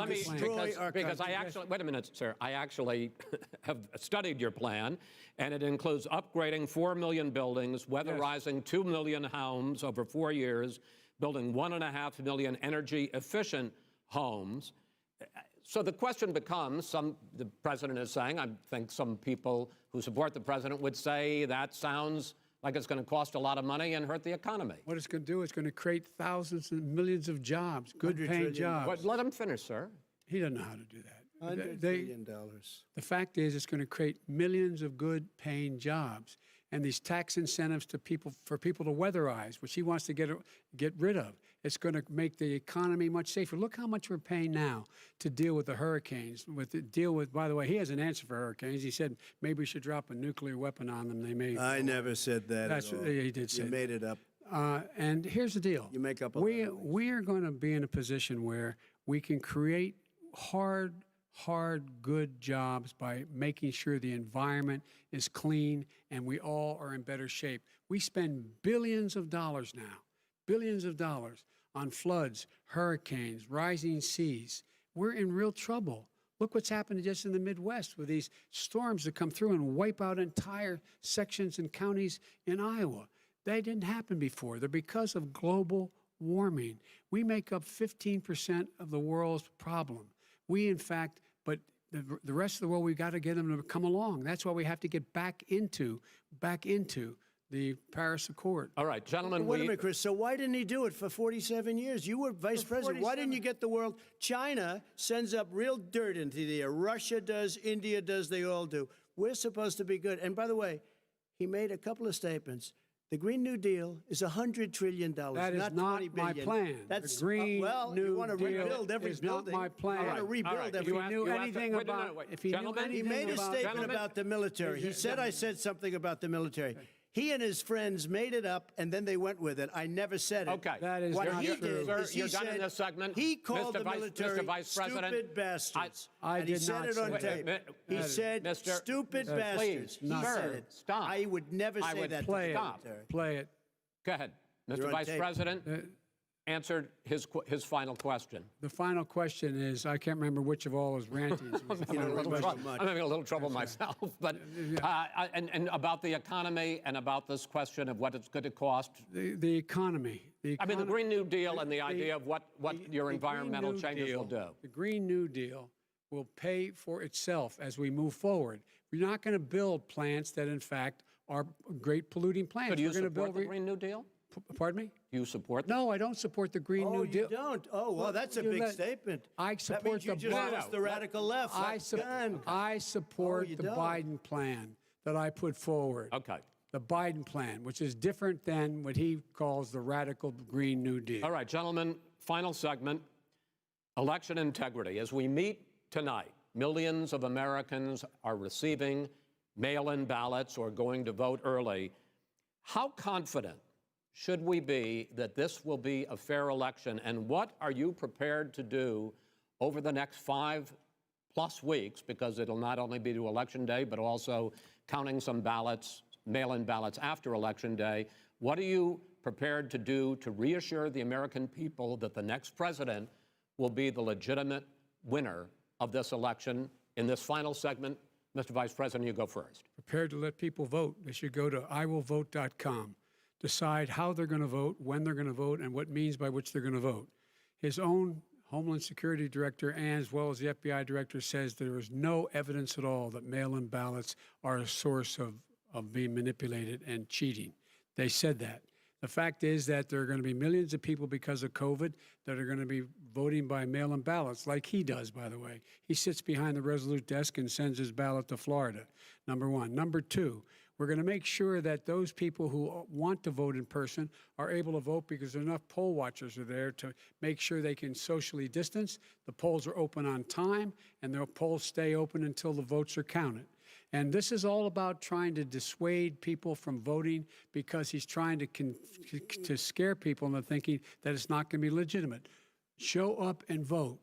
me destroy our because I actually, wait a minute, sir. I actually have studied your plan, and it includes upgrading 4 million buildings, weatherizing 2 million homes over 4 years, building 1.5 million energy-efficient homes. So the question becomes, the president is saying, I think some people who support the president would say that sounds like it's going to cost a lot of money and hurt the economy. What it's going to do is going to create thousands and millions of jobs, good-paying jobs. But let him finish, sir. He doesn't know how to do that. $100 billion. The fact is, it's going to create millions of good-paying jobs, and these tax incentives for people to weatherize, which he wants to get rid of. It's going to make the economy much safer. Look how much we're paying now to deal with the hurricanes. By the way, he has an answer for hurricanes. He said maybe we should drop a nuclear weapon on them. They may. I never said that at all. He did say. You made it up. And here's the deal. You make up. We are going to be in a position where we can create hard, good jobs by making sure the environment is clean and we all are in better shape. We spend billions of dollars now, on floods, hurricanes, rising seas. We're in real trouble. Look what's happened just in the Midwest with these storms that come through and wipe out entire sections and counties in Iowa. They didn't happen before. They're because of global warming. We make up 15% of the world's problem. We, in fact, but the rest of the world, we've got to get them to come along. That's why we have to get back into the Paris Accord. All right, gentlemen. Wait a minute, Chris. So why didn't he do it for 47 years? You were vice president. Why didn't you get the world? China sends up real dirt into the air. Russia does. India does. They all do. We're supposed to be good. And by the way, he made a couple of statements. The Green New Deal is $100 trillion. That is not $20 billion. My plan. That's the Green New you want to Deal rebuild every is building. Not my plan. I want to rebuild every. If he knew anything about, he made a statement about the military. He said I said something about the military. He and his friends made it up, and then they went with it. I never said it. Okay. That is what not he true. did Sir, is he you're done in said this segment. he called the military Mr. Vice President, stupid bastards. I and he did said not it on say tape. He said stupid bastards. Please, he said it. Stop. I would never say that to the military. Play it. Go ahead. Mr. You're on Vice tape. President, answered his final question. The final question is, I can't remember which of all his rantings. Was the final question. I'm having a little trouble myself, but and about the economy and about this question of what it's going to cost. The economy. I mean, the Green New Deal and the idea of what your environmental changes will do. The Green New Deal will pay for itself as we move forward. We're not going to build plants that, in fact, are great polluting plants. So do you We're going to support build the Green New Deal? Pardon me? Do you support No, I don't support the Green New Deal. You don't? Oh, well, that's a big statement. I support that means you just lost the radical left. I support the Biden plan that I put forward. Okay. the Biden plan, which is different than what he calls the radical Green New Deal. All right, gentlemen, final segment, election integrity. As we meet tonight, millions of Americans are receiving mail-in ballots or going to vote early. How confident should we be that this will be a fair election? And what are you prepared to do over the next 5+ weeks, because it'll not only be to Election Day, but also counting some ballots, mail-in ballots after Election Day? What are you prepared to do to reassure the American people that the next president will be the legitimate winner of this election? In this final segment, Mr. Vice President, you go first. Prepared to let people vote. They should go to iwillvote.com, decide how they're going to vote, when they're going to vote, and what means by which they're going to vote. His own Homeland Security Director, and as well as the FBI Director, says there is no evidence at all that mail-in ballots are a source of being manipulated and cheating. They said that. The fact is that there are going to be millions of people because of COVID that are going to be voting by mail-in ballots, like he does, by the way. He sits behind the Resolute desk and sends his ballot to Florida, number one. Number two, we're going to make sure that those people who want to vote in person are able to vote because enough poll watchers are there to make sure they can socially distance. The polls are open on time, and the polls stay open until the votes are counted. And this is all about trying to dissuade people from voting because he's trying to scare people into thinking that it's not going to be legitimate. Show up and vote.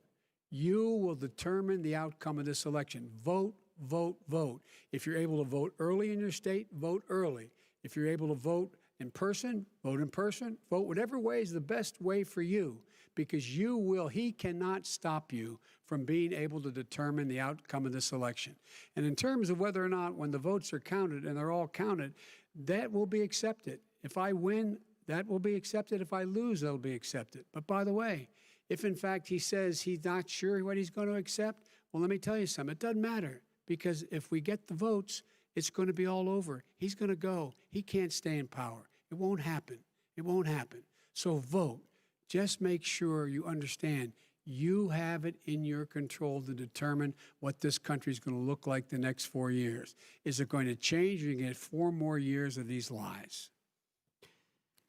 You will determine the outcome of this election. Vote, vote, vote. If you're able to vote early in your state, vote early. If you're able to vote in person, vote in person. Vote whatever way is the best way for you, because he cannot stop you from being able to determine the outcome of this election. And in terms of whether or not, when the votes are counted, and they're all counted, that will be accepted. If I win, that will be accepted. If I lose, that'll be accepted. But by the way, if in fact he says he's not sure what he's going to accept, well, let me tell you something. It doesn't matter, because if we get the votes, it's going to be all over. He's going to go. He can't stay in power. It won't happen. It won't happen. So vote. Just make sure you understand you have it in your control to determine what this country is going to look like the next 4 years. Is it going to change? You're going to get 4 more years of these lies.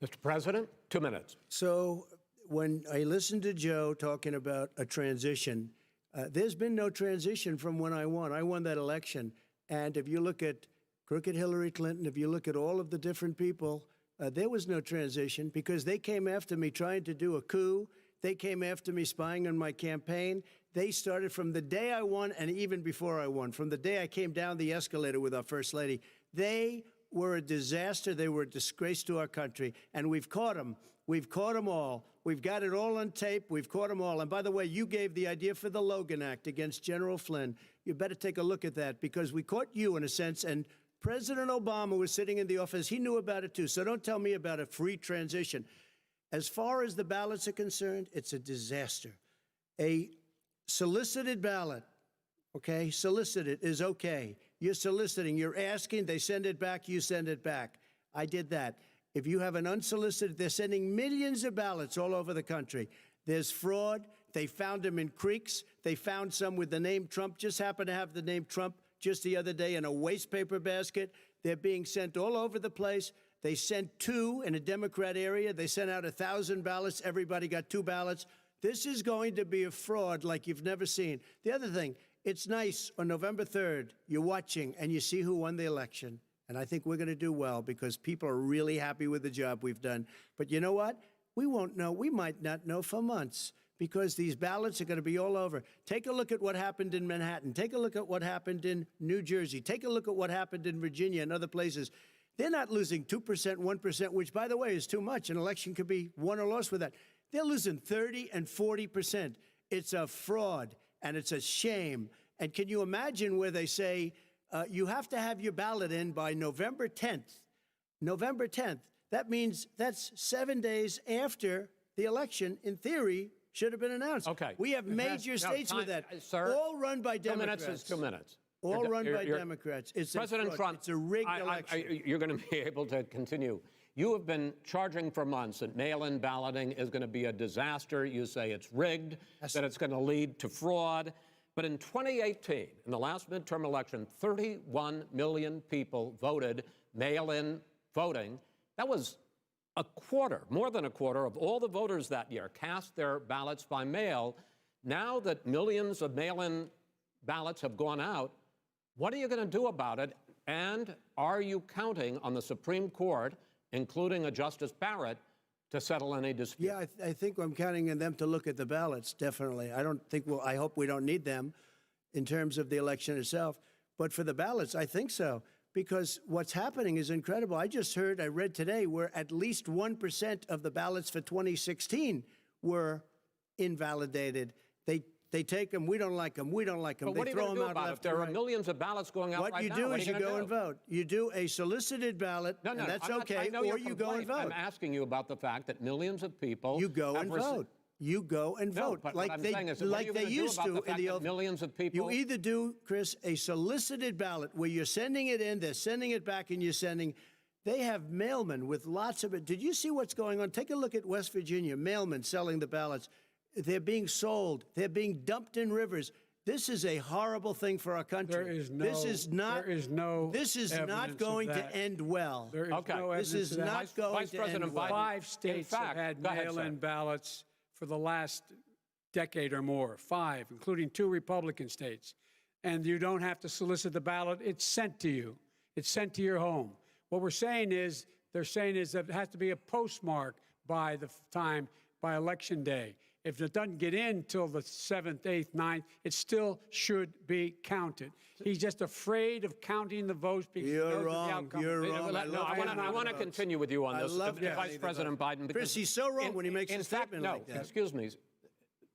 Mr. President, 2 minutes. So when I listened to Joe talking about a transition, there's been no transition from when I won. I won that election. And if you look at crooked Hillary Clinton, if you look at all of the different people, there was no transition, because they came after me trying to do a coup. They came after me spying on my campaign. They started from the day I won, and even before I won, from the day I came down the escalator with our First Lady. They were a disaster. They were a disgrace to our country. And we've caught them. We've caught them all. We've got it all on tape. We've caught them all. And by the way, you gave the idea for the Logan Act against General Flynn. You better take a look at that, because we caught you in a sense, and President Obama was sitting in the office. He knew about it too. So don't tell me about a free transition. As far as the ballots are concerned, it's a disaster. A solicited ballot, okay, solicited is okay. You're soliciting, you're asking, they send it back, you send it back. I did that. If you have an unsolicited, they're sending millions of ballots all over the country. There's fraud. They found them in creeks. They found some with the name Trump, just happened to have the name Trump just the other day in a waste paper basket. They're being sent all over the place. They sent 2 in a Democrat area. They sent out 1,000 ballots. Everybody got 2 ballots. This is going to be a fraud like you've never seen. The other thing, it's nice on November 3rd, you're watching and you see who won the election. And I think we're going to do well, because people are really happy with the job we've done. But you know what? We won't know. We might not know for months, because these ballots are going to be all over. Take a look at what happened in Manhattan. Take a look at what happened in New Jersey. Take a look at what happened in Virginia and other places. They're not losing 2%, 1%, which, by the way, is too much. An election could be won or lost with that. They're losing 30 and 40%. It's a fraud, and it's a shame. And can you imagine where they say you have to have your ballot in by November 10th? November 10th. That means that's 7 days after the election, in theory, should have been announced. Okay. We have major states with that, sir, all run by Democrats. 2 minutes is 2 minutes. All run by Democrats. It's President Trump, it's a rigged election. you're going to be able to continue. You have been charging for months that mail-in balloting is going to be a disaster. You say it's rigged, that it's going to lead to fraud. But in 2018, in the last midterm election, 31 million people voted mail-in voting, that was a quarter, more than a quarter of all the voters that year cast their ballots by mail. Now that millions of mail-in ballots have gone out, what are you going to do about it? And are you counting on the Supreme Court, including a Justice Barrett, to settle any dispute? Yeah, I think I'm counting on them to look at the ballots, definitely. I hope we don't need them in terms of the election itself. But for the ballots, I think so, because what's happening is incredible. I read today, where at least 1% of the ballots for 2016 were invalidated. They take them, we don't like them, we don't like them. But what They are you throw going to them do out about it? left There and are right. millions of ballots going out What right you now. do What is are you gonna go do? and vote. You do a solicited ballot, No, and that's I okay, know or your you go and complaint. vote. I'm asking you about the fact that millions of people You go and vote. You go and No, vote, but like what I'm they saying is, what are like you they gonna do used about to the in fact the that old. millions of people? You either do, Chris, a solicited ballot where you're sending it in, they're sending it back, and you're sending. They have mailmen with lots of it. Did you see what's going on? Take a look at West Virginia. Mailmen selling the ballots. They're being sold. They're being dumped in rivers. This is a horrible thing for our country. There is no. This is not. There is no. This is not evidence of going to that. end well. There is Okay. no This evidence is of that. not going Vice to President end well. Biden. 5 states fact, have had go ahead, mail-in sir. ballots for the last decade or more. 5, including 2 Republican states. And you don't have to solicit the ballot. It's sent to you. It's sent to your home. What we're saying is, they're saying is that it has to be a postmark by the time, by Election Day. If it doesn't get in till the 7th, 8th, 9th, it still should be counted. He's just afraid of counting the votes because he knows You're what the wrong. outcome You're is. wrong. No, I want to continue with you on I this, love Vice counting the President votes. Biden. Chris, because he's so wrong when he makes in a fact, statement no, like that. excuse me,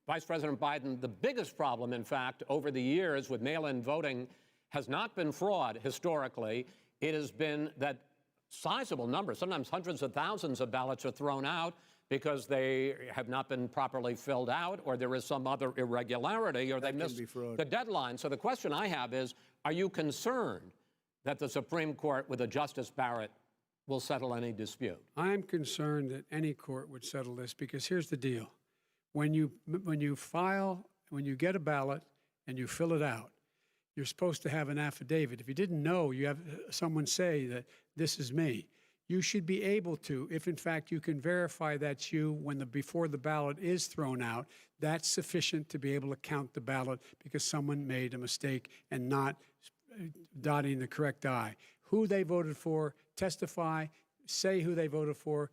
Vice President Biden, the biggest problem, in fact, over the years with mail-in voting has not been fraud historically. It has been that sizable numbers, sometimes hundreds of thousands of ballots are thrown out because they have not been properly filled out, or there is some other irregularity, or they missed the deadline. So the question I have is, are you concerned that the Supreme Court, with a Justice Barrett, will settle any dispute? I'm concerned that any court would settle this because here's the deal. When you get a ballot and you fill it out, you're supposed to have an affidavit. If you didn't know, you have someone say that this is me. You should be able to, if in fact you can verify that's you before the ballot is thrown out, that's sufficient to be able to count the ballot because someone made a mistake and not dotting the correct I. Who they voted for, testify, say who they voted for,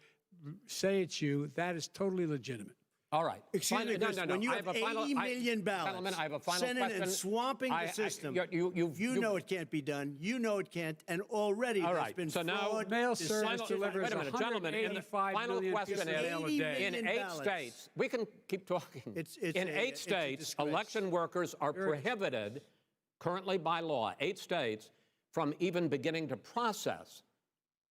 say it's you, that is totally legitimate. All right. Excuse me, Chris, when you have 80 million ballots, Gentlemen, I have a final Senate question. and swamping the system, you know it can't be done. You know it can't, and already All there's right. been So now, fraud. Mail service delivers wait a minute, gentlemen. In the 185 final million question pieces of is, mail a day. in million 8 ballots. states, we can keep talking. In 8 it's a states, disgrace. election workers are prohibited, currently by law, 8 states, from even beginning to process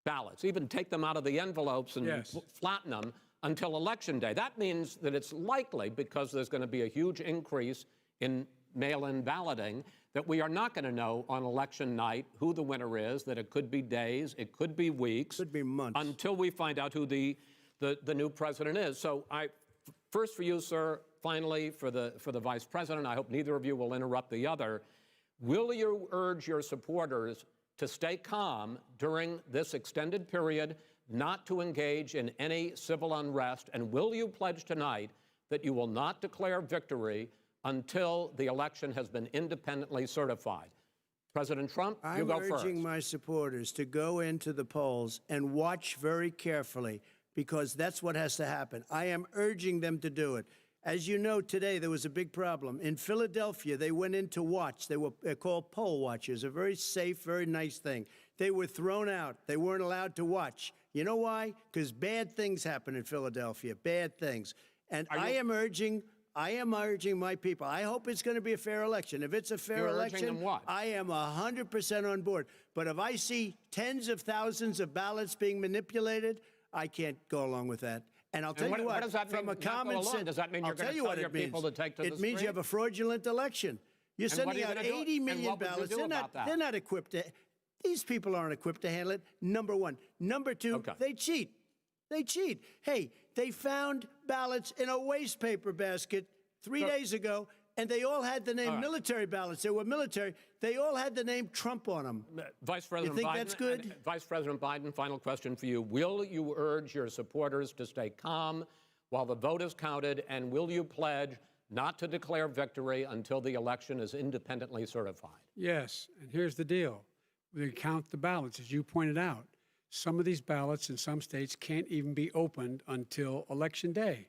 ballots, even take them out of the envelopes and flatten them until Election Day. That means that it's likely, because there's going to be a huge increase in mail-in balloting, that we are not going to know on election night who the winner is, that it could be days, it could be weeks. Could be months. Until we find out who the new president is. So first for you, sir, finally for the Vice President, I hope neither of you will interrupt the other. Will you urge your supporters to stay calm during this extended period, not to engage in any civil unrest, and will you pledge tonight that you will not declare victory until the election has been independently certified? President Trump, you go first. I'm urging my supporters to go into the polls and watch very carefully, because that's what has to happen. I am urging them to do it. As you know, today there was a big problem. In Philadelphia, they went in to watch. They were called poll watchers, a very safe, very nice thing. They were thrown out. They weren't allowed to watch. You know why? Because bad things happen in Philadelphia, bad things. And I am urging my people. I hope it's going to be a fair election. If it's a fair election, them what? I am 100% on board. But if I see tens of thousands of ballots being manipulated, I can't go along with that. And I'll tell you what, does that from mean, a common sense, does that mean you're going to tell your people to take to the It means you street? have a fraudulent election. You're And what are sending you out gonna do? 80 And million what would you ballots. do about that? They're not equipped to. These people aren't equipped to handle it. Number one. Number two, they cheat. They cheat. Hey, they found ballots in a waste paper basket 3 days ago. and they all had the name military ballots. They were military. They all had the name Trump on them. Vice President You think Biden, that's good? Vice President Biden, final question for you. Will you urge your supporters to stay calm while the vote is counted, and will you pledge not to declare victory until the election is independently certified? Yes, and here's the deal. We count the ballots, as you pointed out. Some of these ballots in some states can't even be opened until Election Day.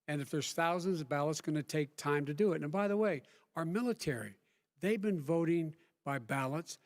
And if there's thousands of ballots, it's going to take time to do it. And by the way, our military, they've been voting by ballots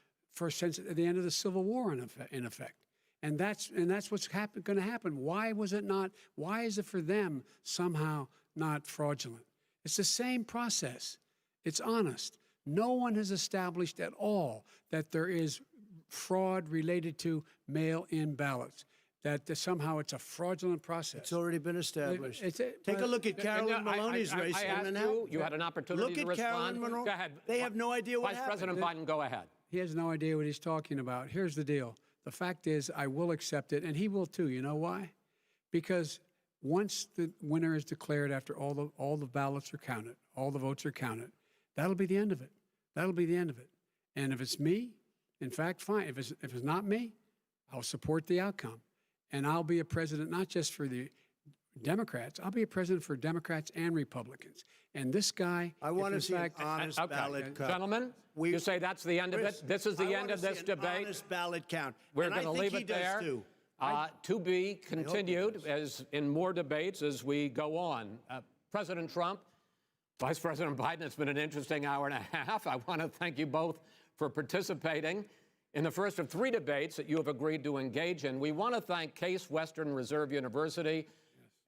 since the end of the Civil War, in effect. And that's what's going to happen. Why was it not? Why is it for them somehow not fraudulent? It's the same process. It's honest. No one has established at all that there is fraud related to mail-in ballots, that somehow it's a fraudulent process. It's already been established. Take a look at Carolyn Maloney's race. I asked you had an opportunity to respond. Look at Carolyn Maloney. Go ahead. They have no idea what Vice happened. President Biden, go ahead. He has no idea what he's talking about. Here's the deal. The fact is, I will accept it, and he will too. You know why? Because once the winner is declared, after all the ballots are counted, all the votes are counted, that'll be the end of it. That'll be the end of it. And if it's me, in fact, fine. If it's not me, I'll support the outcome. And I'll be a president not just for the Democrats. I'll be a president for Democrats and Republicans. And this guy, I want to see an Okay, honest ballot count. Gentlemen, you say that's the end of it? This is the end of this debate? Honest ballot count. We're And I going to think leave he it does there. too. To be continued as in more debates as we go on. President Trump, Vice President Biden, it's been an interesting hour and a half. I want to thank you both for participating in the first of 3 debates that you have agreed to engage in. We want to thank Case Western Reserve University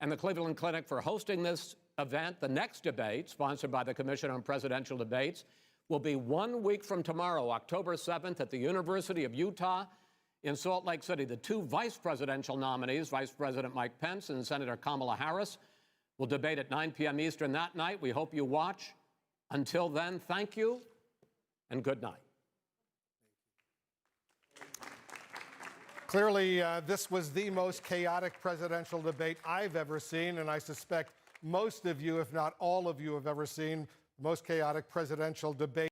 and the Cleveland Clinic for hosting this event. The next debate, sponsored by the Commission on Presidential Debates, will be 1 week from tomorrow, October 7th, at the University of Utah in Salt Lake City. The 2 vice presidential nominees, Vice President Mike Pence and Senator Kamala Harris, will debate at 9 p.m. Eastern that night. We hope you watch. Until then, thank you and good night. Clearly, this was the most chaotic presidential debate I've ever seen, and I suspect most of you, if not all of you, have ever seen the most chaotic presidential debate.